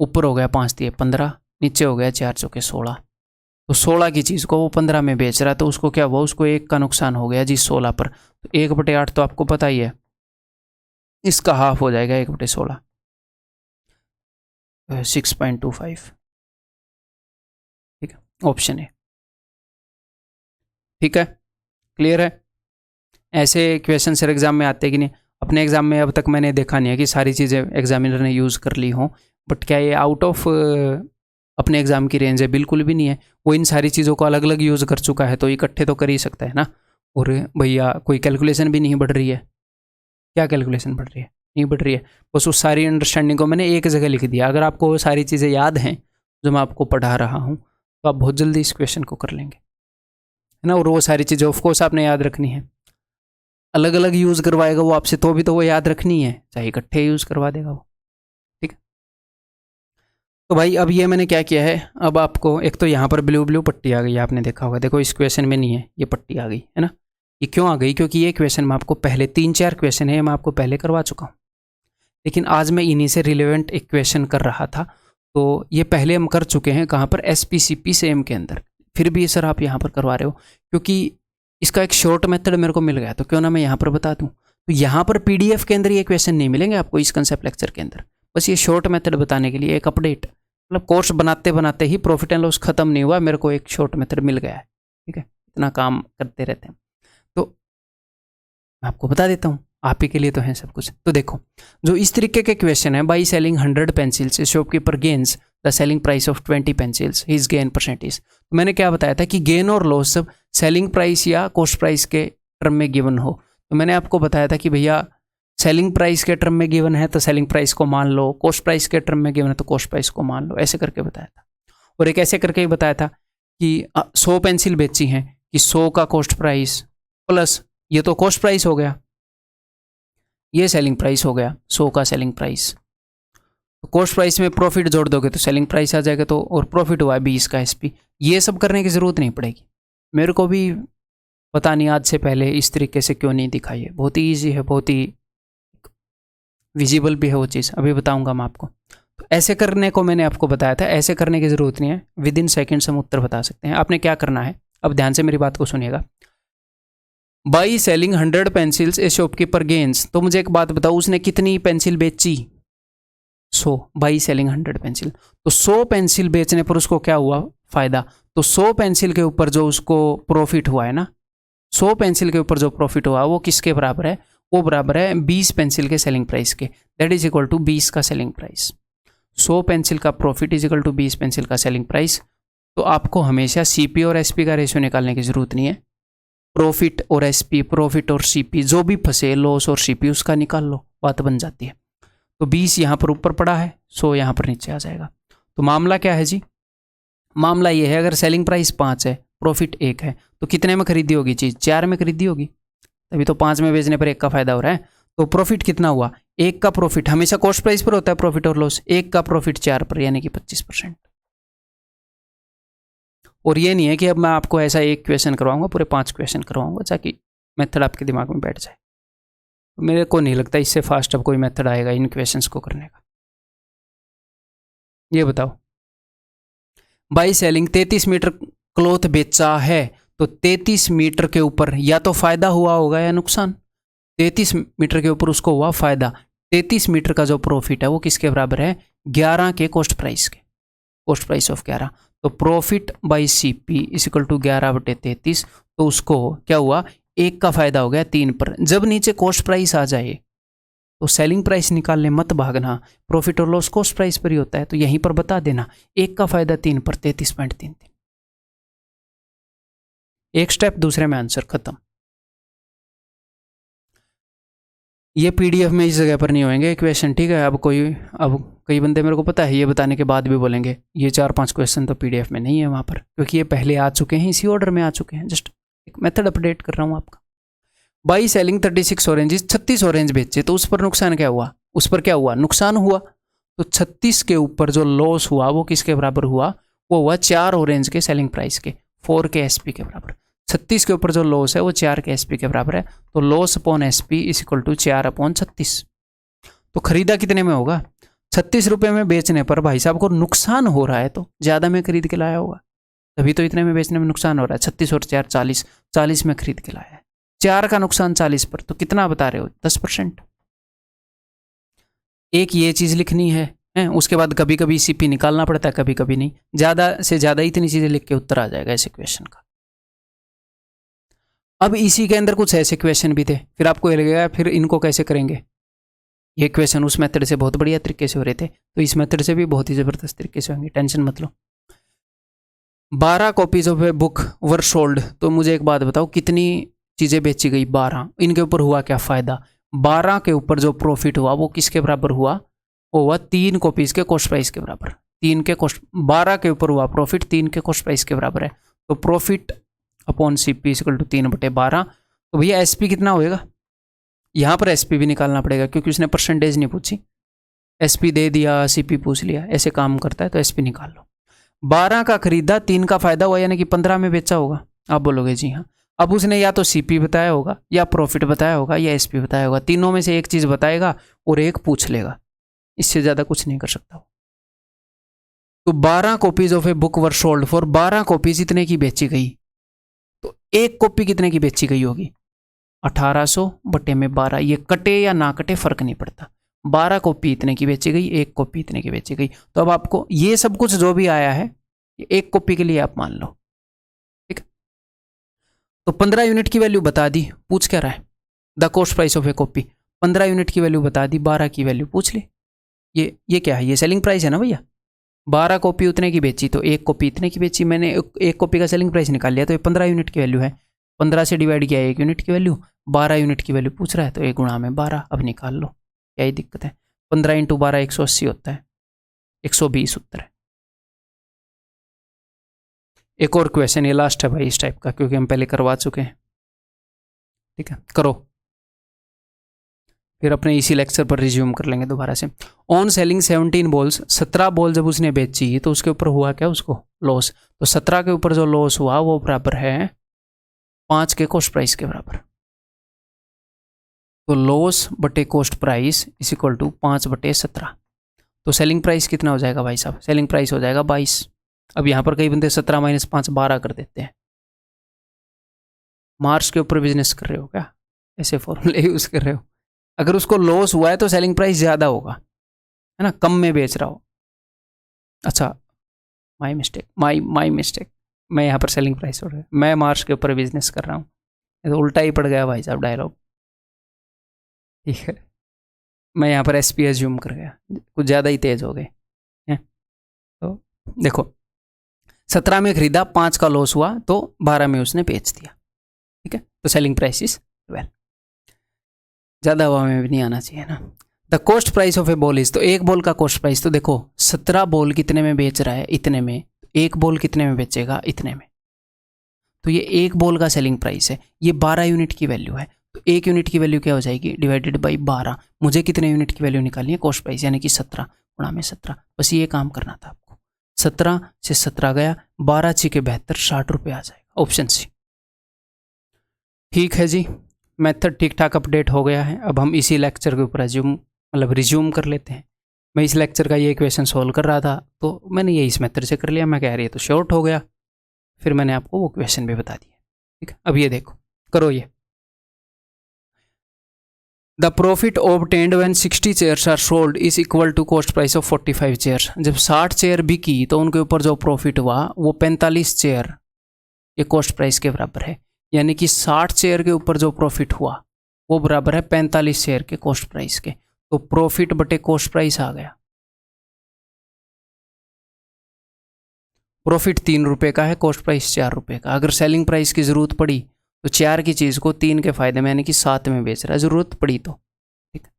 ऊपर हो गया 5 दिए 15, नीचे हो गया 4 चौके 16। तो 16 की चीज़ को वो 15 में बेच रहा है, तो उसको क्या हुआ, उसको 1 का नुकसान हो गया जी 16 पर। तो 1 बटे 8 तो आपको पता ही है, इसका हाफ हो जाएगा 1 बटे 16, 6.25। ठीक है, ऑप्शन है। ठीक है, क्लियर है। ऐसे क्वेश्चन सर एग्जाम में आते कि नहीं, अपने एग्जाम में अब तक मैंने देखा नहीं है कि सारी चीज़ें एग्जामिनर ने यूज़ कर ली हों, बट क्या ये आउट ऑफ अपने एग्जाम की रेंज है, बिल्कुल भी नहीं है। वो इन सारी चीज़ों को अलग अलग यूज़ कर चुका है, तो इकट्ठे तो कर ही सकता है ना। और भैया कोई कैलकुलेशन भी नहीं बढ़ रही है, क्या कैलकुलेशन बढ़ रही है, नहीं बढ़ रही है, बस उस सारी अंडरस्टैंडिंग को मैंने एक जगह लिख दिया। अगर आपको वो सारी चीज़ें याद हैं जो मैं आपको पढ़ा रहा हूँ, तो आप बहुत जल्दी इस क्वेश्चन को कर लेंगे, है ना। और वो सारी चीज़ें ऑफकोर्स आपने याद रखनी है। अलग अलग यूज़ करवाएगा वो आपसे, तो भी तो वो याद रखनी है, चाहे इकट्ठे यूज़ करवा देगा वो। ठीक है, तो भाई अब ये मैंने क्या किया है, अब आपको एक तो यहाँ पर ब्लू ब्लू पट्टी आ गई, आपने देखा होगा, देखो इस क्वेश्चन में नहीं है, ये पट्टी आ गई है ना। ये क्यों आ गई, क्योंकि ये क्वेश्चन मैं आपको पहले 3-4 क्वेश्चन है मैं आपको पहले करवा चुका हूँ, लेकिन आज मैं इन्हीं से रिलेवेंट एक क्वेश्चन कर रहा था। तो ये पहले हम कर चुके हैं, कहाँ पर, SPCP सेम के अंदर, फिर भी सर आप यहाँ पर करवा रहे हो, क्योंकि इसका एक शॉर्ट मेथड मेरे को मिल गया, तो क्यों ना मैं यहाँ पर बता दूँ। तो यहाँ पर PDF के अंदर ये क्वेश्चन नहीं मिलेंगे आपको इस कंसेप्ट लेक्चर के अंदर, बस ये शॉर्ट मेथड बताने के लिए एक अपडेट, मतलब कोर्स बनाते बनाते ही प्रॉफिट एंड लॉस खत्म नहीं हुआ, मेरे को एक शॉर्ट मेथड मिल गया है। ठीक है, इतना काम करते रहते हैं, तो मैं आपको बता देता हूँ, आप ही के लिए तो है सब कुछ। तो देखो, जो इस तरीके के क्वेश्चन है, by selling 100 pencils shopkeeper gains the selling price of 20 pencils, his gain percentage. तो मैंने क्या बताया था कि गेन और लॉस सब सेलिंग प्राइस या कॉस्ट प्राइस के टर्म में गिवन हो। तो मैंने आपको बताया था कि भैया सेलिंग प्राइस के टर्म में गिवन है तो सेलिंग प्राइस को मान लो, कॉस्ट प्राइस के टर्म में गिवन है तो कॉस्ट प्राइस को मान लो, ऐसे करके बताया था। और एक ऐसे करके ही बताया था कि 100 पेंसिल बेची हैं कि 100 का कॉस्ट प्राइस प्लस ये तो कॉस्ट प्राइस हो गया, ये सेलिंग प्राइस हो गया 100 का सेलिंग प्राइस। तो कॉस्ट प्राइस में प्रॉफिट जोड़ दोगे तो सेलिंग प्राइस आ जाएगा, तो और प्रॉफिट हुआ 20 का SP। ये सब करने की ज़रूरत नहीं पड़ेगी, मेरे को भी पता नहीं आज से पहले इस तरीके से क्यों नहीं दिखाई है, बहुत ही ईजी है, बहुत ही विजिबल भी है वो चीज़, अभी बताऊंगा मैं आपको। तो ऐसे करने को मैंने आपको बताया था, ऐसे करने की ज़रूरत नहीं है, विद इन सेकेंड्स हम उत्तर बता सकते हैं। आपने क्या करना है, अब ध्यान से मेरी बात को सुनिएगा। By selling 100 pencils A shopkeeper gains, तो मुझे एक बात बताओ, उसने कितनी पेंसिल बेची, 100, बाई सेलिंग 100 पेंसिल। तो 100 पेंसिल बेचने पर उसको क्या हुआ, फायदा। तो 100 पेंसिल के ऊपर जो उसको प्रॉफिट हुआ है ना, 100 पेंसिल के ऊपर जो प्रॉफिट हुआ वो किसके बराबर है, वो बराबर है 20 पेंसिल के सेलिंग प्राइस के, दैट इज इक्वल टू 20 का सेलिंग प्राइस। 100 पेंसिल का profit is equal to 20 pencil का सेलिंग प्राइस। तो आपको हमेशा CP और SP का रेशियो निकालने की जरूरत नहीं है, प्रॉफिट और SP, प्रॉफिट और CP जो भी फंसे, लॉस और CP उसका निकाल लो, बात बन जाती है। तो 20 यहाँ पर ऊपर पड़ा है, 100 यहाँ पर नीचे आ जाएगा। तो मामला क्या है जी, मामला ये है, अगर सेलिंग प्राइस 5 है, प्रॉफिट 1 है, तो कितने में खरीदी होगी चीज़, 4 में खरीदी होगी, तभी तो 5 में बेचने पर 1 का फायदा हो रहा है। तो प्रॉफिट कितना हुआ, 1 का प्रॉफिट, हमेशा कॉस्ट प्राइस पर होता है प्रॉफिट और लॉस, 1 का प्रॉफिट 4 पर यानी कि 25%। और ये नहीं है कि अब मैं आपको ऐसा एक क्वेश्चन करवाऊंगा, पूरे 5 क्वेश्चन करवाऊंगा ताकि मेथड आपके दिमाग में बैठ जाए। मेरे को नहीं लगता इससे फास्ट अब कोई मेथड आएगा इन क्वेश्चंस को करने का। ये बताओ, बाई सेलिंग 33 मीटर क्लॉथ बेचा है, तो 33 मीटर के ऊपर या तो फायदा हुआ होगा या नुकसान। 33 मीटर के ऊपर उसको हुआ फायदा, 33 मीटर का जो प्रॉफिट है वो किसके बराबर है, 11 के कॉस्ट प्राइस के, कॉस्ट प्राइस ऑफ 11। तो profit by CP is equal to 11/33। तो उसको क्या हुआ, 1 का फायदा हो गया 3 पर। जब नीचे कॉस्ट प्राइस आ जाए तो सेलिंग प्राइस निकालने मत भागना, प्रॉफिट और लॉस कॉस्ट प्राइस पर ही होता है, तो यहीं पर बता देना 1 का फायदा 3 पर 33.33। एक स्टेप दूसरे में आंसर खत्म। ये पीडीएफ में इस जगह पर नहीं होंगे क्वेश्चन, ठीक है। अब कई बंदे मेरे को पता है ये बताने के बाद भी बोलेंगे ये 4-5 क्वेश्चन तो पीडीएफ में नहीं है वहाँ पर, क्योंकि ये पहले आ चुके हैं, इसी ऑर्डर में आ चुके हैं। जस्ट एक मेथड अपडेट कर रहा हूँ आपका। बाई सेलिंग 36 ऑरेंजेस, 36 ऑरेंज बेचे, तो उस पर नुकसान क्या हुआ, उस पर क्या हुआ, नुकसान हुआ। तो 36 के ऊपर जो लॉस हुआ वो किसके बराबर हुआ, वो हुआ 4 ऑरेंज के सेलिंग प्राइस के, 4 के एसपी के बराबर। 36 के ऊपर जो लॉस है वो 4 के एसपी के बराबर है। तो loss upon SP is equal to 4/36। तो खरीदा कितने में होगा, 36 रुपये में बेचने पर भाई साहब को नुकसान हो रहा है, तो ज़्यादा में खरीद के लाया होगा, तभी तो इतने में बेचने में नुकसान हो रहा है। 36 और 4 40, 40 में खरीद के लाया है। 4 का नुकसान 40 पर, तो कितना बता रहे हो, 10%। एक ये चीज़ लिखनी है, उसके बाद कभी कभी सीपी निकालना पड़ता है, कभी कभी नहीं। ज़्यादा से ज़्यादा इतनी चीज़ें लिख के उत्तर आ जाएगा इस क्वेश्चन का। अब इसी के अंदर कुछ ऐसे क्वेश्चन भी थे, फिर आपको ये लगेगा फिर इनको कैसे करेंगे। ये क्वेश्चन उस मेथड से बहुत बढ़िया तरीके से हो रहे थे, तो इस मेथड से भी बहुत ही ज़बरदस्त तरीके से होंगे, टेंशन मत लो। 12 copies of a book were sold. तो मुझे एक बात बताओ, कितनी चीज़ें बेची गई, 12। इनके ऊपर हुआ क्या फ़ायदा, 12 के ऊपर जो प्रॉफिट हुआ वो किसके बराबर हुआ, वो हुआ 3 कॉपीज़ के कॉस्ट प्राइस के बराबर। 3 के कॉस्ट, 12 के ऊपर हुआ प्रॉफिट 3 के कॉस्ट प्राइस के बराबर है। तो profit upon C P equal to 3/12। तो भैया एस पी कितना होएगा, यहाँ पर एस पी भी निकालना पड़ेगा, क्योंकि उसने परसेंटेज नहीं पूछी, एस पी दे दिया, सी पी पूछ लिया, ऐसे काम करता है। तो एस पी निकाल लो। 12 का खरीदा, 3 का फायदा हुआ, यानी कि 15 में बेचा होगा। आप बोलोगे जी हाँ। अब उसने या तो सीपी बताया होगा, या प्रॉफिट बताया होगा, या एसपी बताया होगा। तीनों में से एक चीज बताएगा और एक पूछ लेगा, इससे ज्यादा कुछ नहीं कर सकता। तो 12 copies of a book were sold for, 12 copies इतने की बेची गई। तो एक कॉपी कितने की बेची गई होगी, 1800 बटे में 12। ये कटे या ना कटे फर्क नहीं पड़ता। 12 कॉपी इतने की बेची गई, एक कॉपी इतने की बेची गई। तो अब आपको ये सब कुछ जो भी आया है, एक कॉपी के लिए आप मान लो, ठीक है। तो 15 यूनिट की वैल्यू बता दी, पूछ क्या रहा है, the cost price of A copy. 15 unit की वैल्यू बता दी, 12 की वैल्यू पूछ ली। ये क्या है, ये सेलिंग प्राइस है ना भैया। 12 कॉपी उतने की बेची, तो एक कॉपी इतने की बेची। मैंने एक कॉपी का सेलिंग प्राइस निकाल लिया, तो ये 15 यूनिट की वैल्यू है। 15 से डिवाइड किया 1 यूनिट की वैल्यू, 12 यूनिट की वैल्यू पूछ रहा है, तो 1 गुणा में 12। अब निकाल लो, क्या ही दिक्कत है। 15 × 12 180 होता है, 120 उत्तर है। एक और क्वेश्चन, ये लास्ट है भाई इस टाइप का, क्योंकि हम पहले करवा चुके हैं, ठीक है। करो, फिर अपने इसी लेक्चर पर रिज्यूम कर लेंगे दोबारा से। ऑन सेलिंग 17 बॉल्स, 17 बॉल जब उसने बेची तो उसके ऊपर हुआ क्या, उसको लॉस। तो 17 के ऊपर जो लॉस हुआ वो बराबर है 5 के कॉस्ट प्राइस के बराबर। तो लॉस बटे cost price is equal to 5/17। तो सेलिंग प्राइस कितना हो जाएगा भाई साहब, सेलिंग प्राइस हो जाएगा 22। अब यहाँ पर कई बंदे 17 - 5 12 कर देते हैं। मार्च के ऊपर बिजनेस कर रहे हो क्या, ऐसे फॉर्मूले यूज कर रहे हो। अगर उसको लॉस हुआ है तो सेलिंग प्राइस ज़्यादा होगा, है ना, कम में बेच रहा हो। अच्छा, माई मिस्टेक, मैं यहाँ पर सेलिंग प्राइस हो रहा है, मैं मार्च के ऊपर बिजनेस कर रहा हूँ, तो उल्टा ही पड़ गया भाई साहब डायलॉग, ठीक है। मैं यहाँ पर एसपी एज्यूम कर गया, कुछ ज़्यादा ही तेज हो गए हैं। तो देखो, 17 में खरीदा, 5 का लॉस हुआ, तो 12 में उसने बेच दिया, ठीक है। तो सेलिंग प्राइस इज 12। ज़्यादा हवा में भी नहीं आना चाहिए ना। The cost price of A ball is, तो एक बॉल का कॉस्ट प्राइस, तो देखो 17 बॉल कितने में बेच रहा है, इतने में। एक बॉल कितने में बेचेगा, इतने में। तो ये एक बॉल का सेलिंग प्राइस है, ये 12 यूनिट की वैल्यू है। तो 1 यूनिट की वैल्यू क्या हो जाएगी, डिवाइडेड बाई 12। मुझे कितने यूनिट की वैल्यू निकालनी है, कॉस्ट प्राइस, यानी कि 17 गुणा में 17। बस ये काम करना था आपको। 17 से 17 गया, 12 × 6 = 72, 60 रुपये आ जाएगा, ऑप्शन सी। ठीक है जी, मेथड ठीक ठाक अपडेट हो गया है। अब हम इसी लेक्चर के ऊपर रिज्यूम कर लेते हैं। मैं इस लेक्चर का ये क्वेश्चन सोल्व कर रहा था, तो मैंने ये इस मेथड से कर लिया। मैं कह रही है तो शॉर्ट हो गया, फिर मैंने आपको वो क्वेश्चन भी बता दिया, ठीक है। अब ये देखो, करो ये। The profit obtained when 60 chairs are sold is equal to cost price of 45 chairs. जब 60 चेयर बिकी तो उनके ऊपर जो प्रॉफिट हुआ वो 45 चेयर ये कॉस्ट प्राइस के बराबर है। यानी कि 60 चेयर के ऊपर जो प्रॉफिट हुआ वो बराबर है 45 चेयर के कॉस्ट प्राइस के। तो प्रॉफिट बटे कॉस्ट प्राइस आ गया। प्रॉफिट 3 रुपये का है, कॉस्ट प्राइस 4 रुपये का। अगर सेलिंग प्राइस की ज़रूरत पड़ी तो 4 की चीज़ को 3 के फायदे में यानी कि 7 में बेच रहा है, ज़रूरत पड़ी तो। ठीक है,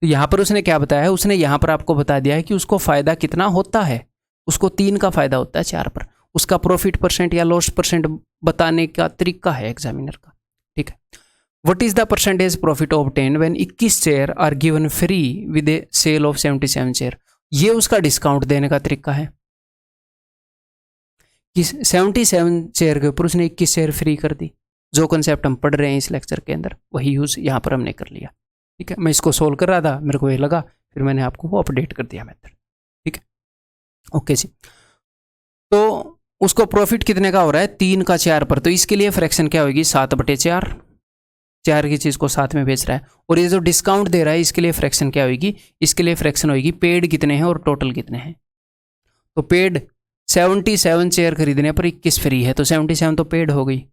तो यहाँ पर उसने क्या बताया है, उसने यहाँ पर आपको बता दिया है कि उसको फ़ायदा कितना होता है। उसको 3 का फ़ायदा होता है 4 पर। उसका प्रॉफिट परसेंट या लॉस परसेंट बताने का तरीका है एग्जामिनर का। ठीक है, what is the percentage profit obtain when 21 chair are given free with a sale of 77 chair. ये उसका डिस्काउंट देने का तरीका है कि 77 चेयर के ऊपर उसने 21 चेयर फ्री कर दी। जो कंसेप्ट हम पढ़ रहे हैं इस लेक्चर के अंदर वही यूज़ यहाँ पर हमने कर लिया। ठीक है, मैं इसको सोल्व कर रहा था, मेरे को ये लगा, फिर मैंने आपको वो अपडेट कर दिया मेथड। ठीक है, ओके जी। तो उसको प्रॉफिट कितने का हो रहा है, 3 का 4 पर। तो इसके लिए फ्रैक्शन क्या होगी, 7/4। 4 की चीज़ को 7 में बेच रहा है। और ये जो डिस्काउंट दे रहा है इसके लिए फ्रैक्शन क्या होगी, इसके लिए फ्रैक्शन होगी पेड कितने हैं और टोटल कितने हैं। तो पेड 77 चेयर खरीदने पर 21 फ्री है, तो 77 तो पेड हो गई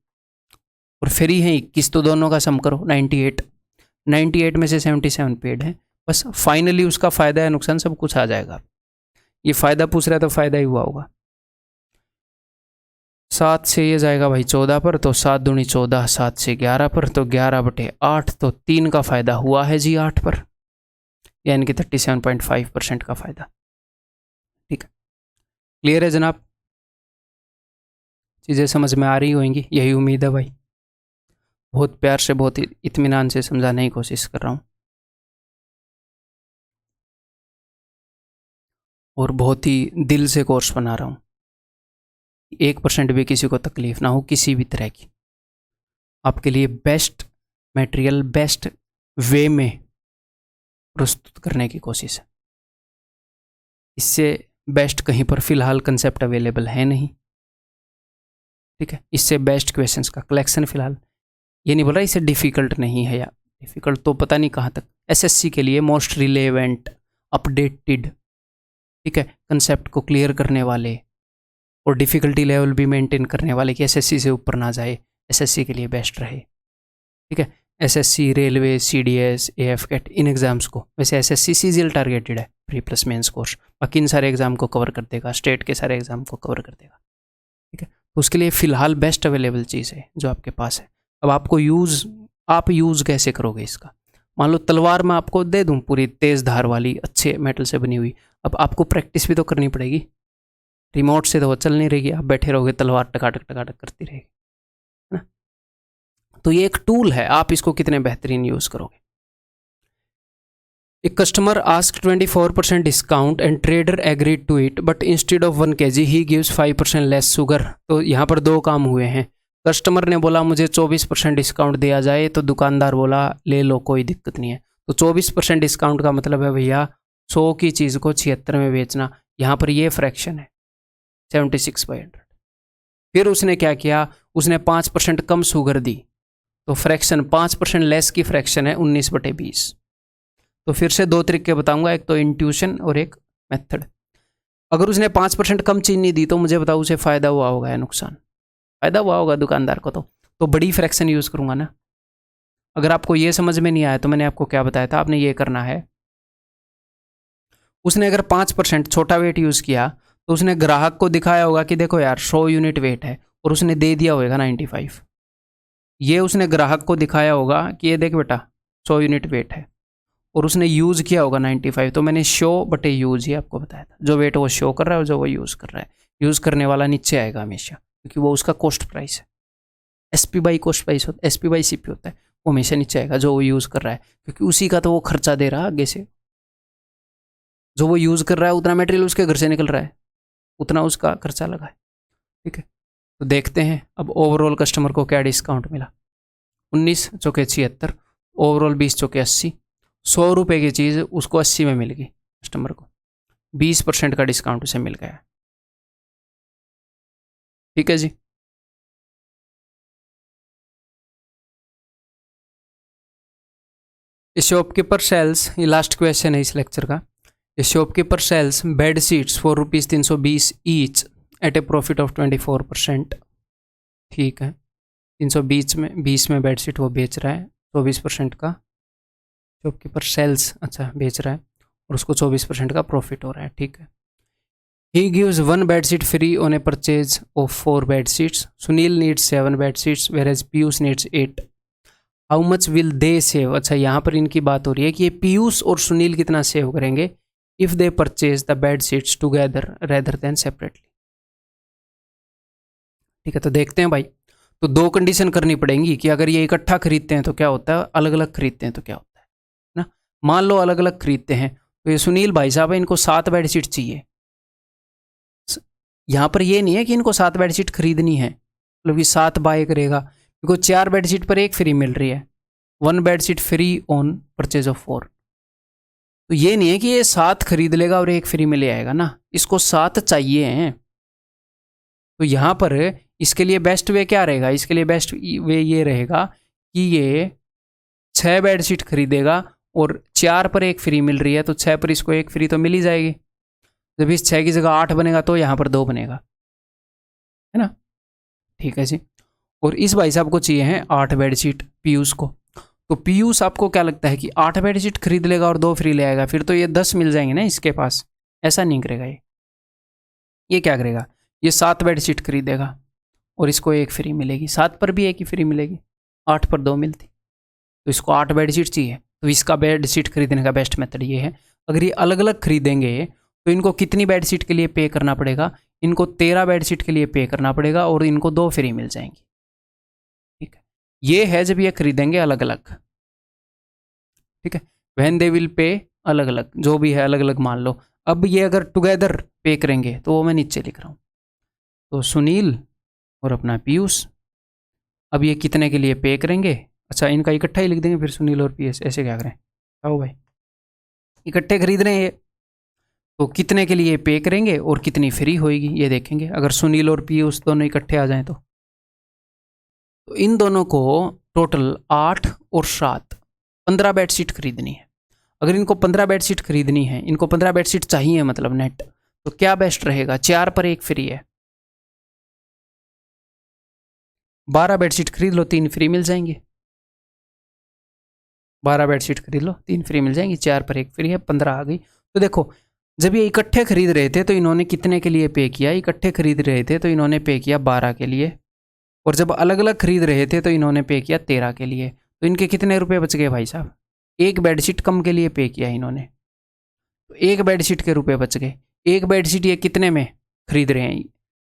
और फ्री है 21, तो दोनों का सम करो 98। 98 में से 77 पेड है। बस फाइनली उसका फ़ायदा या नुकसान सब कुछ आ जाएगा। ये फ़ायदा पूछ रहा है तो फ़ायदा ही हुआ होगा। 7 से ये जाएगा भाई 14 पर, तो 7 दूनी 14, 7 से 11 पर, तो 11/8, तो 3 का फ़ायदा हुआ है जी 8 पर, यानी कि 37.5% का फ़ायदा। ठीक है, क्लियर है जनाब, चीज़ें समझ में आ रही होंगी, यही उम्मीद है भाई। बहुत प्यार से बहुत इत्मीनान से समझाने की कोशिश कर रहा हूँ और बहुत ही दिल से कोर्स बना रहा हूँ। 1% भी किसी को तकलीफ ना हो किसी भी तरह की। आपके लिए बेस्ट मटेरियल बेस्ट वे में प्रस्तुत करने की कोशिश है। इससे बेस्ट कहीं पर फिलहाल कंसेप्ट अवेलेबल है नहीं। ठीक है, इससे बेस्ट क्वेश्चंस का कलेक्शन फिलहाल, ये नहीं बोल रहा इससे डिफ़िकल्ट नहीं है, या डिफ़िकल्ट तो पता नहीं कहाँ तक। एसएससी के लिए मोस्ट रिलेवेंट अपडेटेड, ठीक है, कंसेप्ट को क्लियर करने वाले और डिफ़िकल्टी लेवल भी मेंटेन करने वाले कि एसएससी से ऊपर ना जाए, एसएससी के लिए बेस्ट रहे। ठीक है, SSC, railway, CDS, AFCAT, इन एग्जाम्स को, वैसे एसएससी सीजीएल टारगेटेड है प्री प्लस मेंस कोर्स, बाकी इन सारे एग्जाम को कवर कर देगा, स्टेट के सारे एग्जाम को कवर कर देगा। ठीक है, तो उसके लिए फ़िलहाल बेस्ट अवेलेबल चीज़ है जो आपके पास है। अब आपको आप यूज़ कैसे करोगे इसका। मान लो तलवार मैं आपको दे दूँ पूरी तेज़ धार वाली अच्छे मेटल से बनी हुई, अब आपको प्रैक्टिस भी तो करनी पड़ेगी। रिमोट से तो वो चल नहीं रहेगी, आप बैठे रहोगे तलवार टकाटक टकाटक करती रहेगी, है ना। तो ये एक टूल है, आप इसको कितने बेहतरीन यूज़ करोगे। A customer asked 24% discount and trader agreed to it, but instead of 1 kg he gives 5% less sugar। तो यहाँ पर दो काम हुए हैं। कस्टमर ने बोला मुझे 24% डिस्काउंट दिया जाए, तो दुकानदार बोला ले लो कोई दिक्कत नहीं है। तो 24% डिस्काउंट का मतलब है भैया 100 की चीज़ को 76 में बेचना। यहाँ पर ये फ्रैक्शन है 76/100। फिर उसने क्या किया, उसने 5% कम शुगर दी, तो फ्रैक्शन 5% लेस की फ्रैक्शन है 19/20। तो फिर से दो तरीके बताऊंगा, एक तो इंट्यूशन और एक मेथड। अगर उसने 5% कम चीनी दी तो मुझे बताओ उसे फ़ायदा हुआ होगा या नुकसान। फ़ायदा हुआ होगा दुकानदार को, तो बड़ी फ्रैक्शन यूज़ करूंगा ना। अगर आपको ये समझ में नहीं आया तो मैंने आपको क्या बताया था, आपने ये करना है, उसने अगर 5% छोटा वेट यूज़ किया तो उसने ग्राहक को दिखाया होगा कि देखो यार 100 यूनिट वेट है, और उसने दे दिया होगा 95। ये उसने ग्राहक को दिखाया होगा कि ये देख बेटा 100 यूनिट वेट है, और उसने यूज़ किया होगा 95। तो मैंने शो बटे यूज़ ही आपको बताया था, जो वेट वो शो कर रहा है और जो वो यूज़ कर रहा है। यूज़ करने वाला नीचे आएगा हमेशा, क्योंकि वो उसका कॉस्ट प्राइस है। एसपी बाई कॉस्ट प्राइस होता है, एसपी बाई सीपी होता है, वो हमेशा नीचे आएगा जो वो यूज़ कर रहा है, क्योंकि उसी का तो वो खर्चा दे रहा है आगे से। जो वो यूज़ कर रहा है उतना मटेरियल उसके घर से निकल रहा है, उतना उसका खर्चा लगा है। ठीक है, तो देखते हैं अब ओवरऑल कस्टमर को क्या डिस्काउंट मिला। 19 चौके 76, ओवरऑल 20 चौके 80। 100 रुपये की चीज़ उसको 80 में मिल गई कस्टमर को, 20% का डिस्काउंट उसे मिल गया। ठीक है जी। ए शॉपकीपर सेल्स, ये लास्ट क्वेश्चन है इस लेक्चर का। A shopkeeper sells bed sheets for ₹320 each at a profit of 24%। ठीक है, 320 में बेड शीट वो बेच रहा है, 24% का शॉपकीपर सेल्स अच्छा बेच रहा है और उसको 24% का प्रॉफिट हो रहा है। ठीक है। He gives 1 bed sheet free on a purchase of 4 bed sheets. Sunil needs 7 bed sheets whereas Piyush needs 8. How much will they save? अच्छा, यहाँ पर इनकी बात हो रही है कि ये पीयूष और सुनील कितना सेव करेंगे if they purchase the bed sheets together rather than separately. ठीक है, तो देखते हैं भाई। तो दो कंडीशन करनी पड़ेंगी कि अगर ये इकट्ठा खरीदते हैं तो क्या होता है, अलग अलग खरीदते हैं तो क्या होता है ना। मान लो अलग अलग खरीदते हैं तो ये सुनील भाई साहब इनको 7 बेड शीट चाहिए। यहाँ पर ये नहीं है कि इनको 7 बेड शीट खरीदनी है, मतलब कि 7 बाय करेगा, क्योंकि 4 बेड शीट पर 1 फ्री मिल रही है। 1 bed sheet free on purchase of 4। तो ये नहीं है कि ये 7 खरीद लेगा और 1 फ्री में ले आएगा ना, इसको 7 चाहिए हैं। तो यहाँ पर इसके लिए बेस्ट वे क्या रहेगा, इसके लिए बेस्ट वे ये रहेगा कि ये 6 बेड शीट खरीदेगा और 4 पर 1 फ्री मिल रही है, तो 6 पर इसको 1 फ्री तो मिल ही जाएगी। जब इस 6 की जगह 8 बनेगा तो यहाँ पर 2 बनेगा, है ना। ठीक है जी। और इस भाई साहब को चाहिए हैं 8 बेड शीट पीयूष को। तो पीयूष आपको क्या लगता है कि 8 बेड शीट खरीद लेगा और 2 फ्री ले आएगा, फिर तो ये 10 मिल जाएंगे ना इसके पास। ऐसा नहीं करेगा ये क्या करेगा, ये 7 बेड शीट खरीदेगा और इसको 1 फ्री मिलेगी। 7 पर भी 1 ही फ्री मिलेगी, 8 पर 2 मिलती। तो इसको 8 बेड शीट चाहिए, तो इसका बेड शीट खरीदने का बेस्ट मेथड ये है। अगर ये अलग अलग खरीदेंगे तो इनको कितनी बेड शीट के लिए पे करना पड़ेगा, इनको 13 बेड शीट के लिए पे करना पड़ेगा और इनको 2 फ्री मिल जाएंगी। ठीक है, ये है जब ये खरीदेंगे अलग अलग। ठीक है, व्हेन दे विल पे अलग अलग, जो भी है अलग अलग मान लो। अब ये अगर टुगेदर पे करेंगे तो वो मैं नीचे लिख रहा हूँ। तो सुनील और अपना पीयूष, अब ये कितने के लिए पे करेंगे, अच्छा इनका इकट्ठा ही लिख देंगे फिर, सुनील और पीयूष। ऐसे क्या करें, आओ भाई, इकट्ठे खरीद रहे हैं ये, तो कितने के लिए पे करेंगे और कितनी फ्री होएगी ये देखेंगे। अगर सुनील और पीयूष दोनों इकट्ठे आ जाएं तो इन दोनों को टोटल 8 और 7 15 बेड शीट खरीदनी है। अगर इनको 15 बेड शीट खरीदनी है, इनको 15 बेड शीट चाहिए मतलब नेट, तो क्या बेस्ट रहेगा, 4 पर 1 फ्री है, 12 बेड शीट खरीद लो 3 फ्री मिल जाएंगी। 12 बेड शीट खरीद लो 3 फ्री मिल जाएंगी, 4 पर 1 फ्री है, 15 आ गई। तो देखो जब ये इकट्ठे खरीद रहे थे तो इन्होंने कितने के लिए पे किया, इकट्ठे खरीद रहे थे तो इन्होंने पे किया 12 के लिए, और जब अलग अलग खरीद रहे थे तो इन्होंने पे किया 13 के लिए। तो इनके कितने रुपए बच गए भाई साहब, 1 बेडशीट कम के लिए पे किया इन्होंने, तो 1 बेडशीट के रुपए बच गए। 1 बेडशीट ये कितने में खरीद रहे हैं।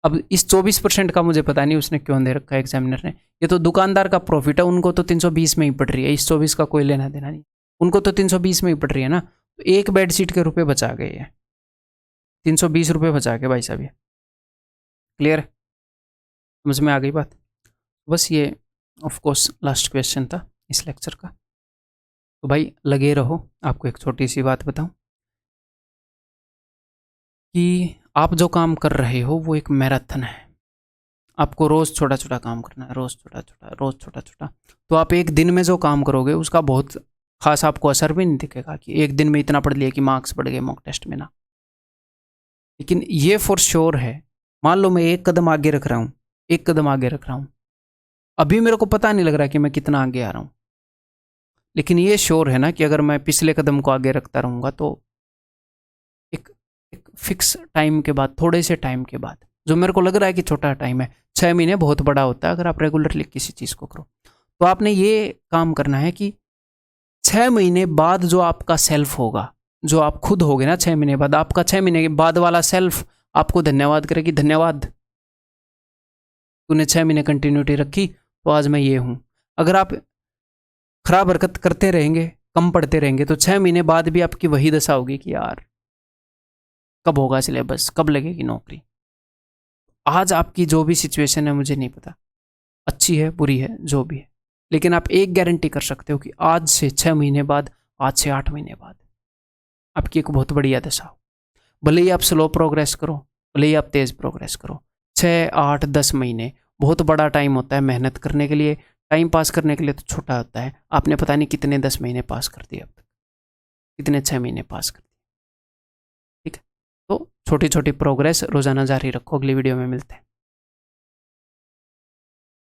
अब इस 24% का मुझे पता नहीं उसने क्यों दे रखा है एग्जामिनर ने, ये तो दुकानदार का प्रॉफिट है, उनको तो 320 में ही पड़ रही है, इस 24 का कोई लेना देना नहीं, उनको तो 320 में ही पड़ रही है ना। तो 1 बेडशीट के रुपए बचा गए हैं, 320 रुपये बचा के भाई साहब। ये क्लियर, समझ में आ गई बात। बस ये ऑफ कोर्स लास्ट क्वेश्चन था इस लेक्चर का। तो भाई लगे रहो। आपको एक छोटी सी बात बताऊं कि आप जो काम कर रहे हो वो एक मैराथन है। आपको रोज़ छोटा छोटा काम करना है, रोज़ छोटा छोटा, रोज़ छोटा छोटा। तो आप एक दिन में जो काम करोगे उसका बहुत खास आपको असर भी नहीं दिखेगा कि एक दिन में इतना पढ़ लिया कि मार्क्स बढ़ गए मॉक टेस्ट में ना। लेकिन ये फॉर श्योर है, मान लो मैं 1 कदम आगे रख रहा हूँ, 1 कदम आगे रख रहा हूँ, अभी मेरे को पता नहीं लग रहा कि मैं कितना आगे आ रहा हूँ, लेकिन ये श्योर है ना कि अगर मैं पिछले कदम को आगे रखता रहूँगा तो एक फिक्स टाइम के बाद, थोड़े से टाइम के बाद, जो मेरे को लग रहा है कि छोटा टाइम है, 6 महीने बहुत बड़ा होता है अगर आप रेगुलरली किसी चीज़ को करो। तो आपने ये काम करना है कि 6 महीने बाद जो आपका सेल्फ होगा, जो आप खुद होगे ना 6 महीने बाद, आपका 6 महीने के बाद वाला सेल्फ आपको धन्यवाद करेगी, धन्यवाद तूने 6 महीने कंटिन्यूटी रखी तो आज मैं ये हूँ। अगर आप खराब हरकत करते रहेंगे, कम पढ़ते रहेंगे, तो 6 महीने बाद भी आपकी वही दशा होगी कि यार कब होगा सिलेबस, कब लगेगी नौकरी। आज आपकी जो भी सिचुएशन है मुझे नहीं पता, अच्छी है बुरी है जो भी है, लेकिन आप एक गारंटी कर सकते हो कि आज से 6 महीने बाद, आज से 8 महीने बाद आपकी एक बहुत बढ़िया दशा हो। भले ही आप स्लो प्रोग्रेस करो, भले ही आप तेज़ प्रोग्रेस करो, 6, 8, 10 महीने बहुत बड़ा टाइम होता है मेहनत करने के लिए, टाइम पास करने के लिए तो छोटा होता है, आपने पता नहीं कितने 10 महीने पास कर दिए अब तक, कितने 6 महीने पास कर दिए। ठीक है, तो छोटी छोटी प्रोग्रेस रोज़ाना जारी रखो। अगली वीडियो में मिलते हैं।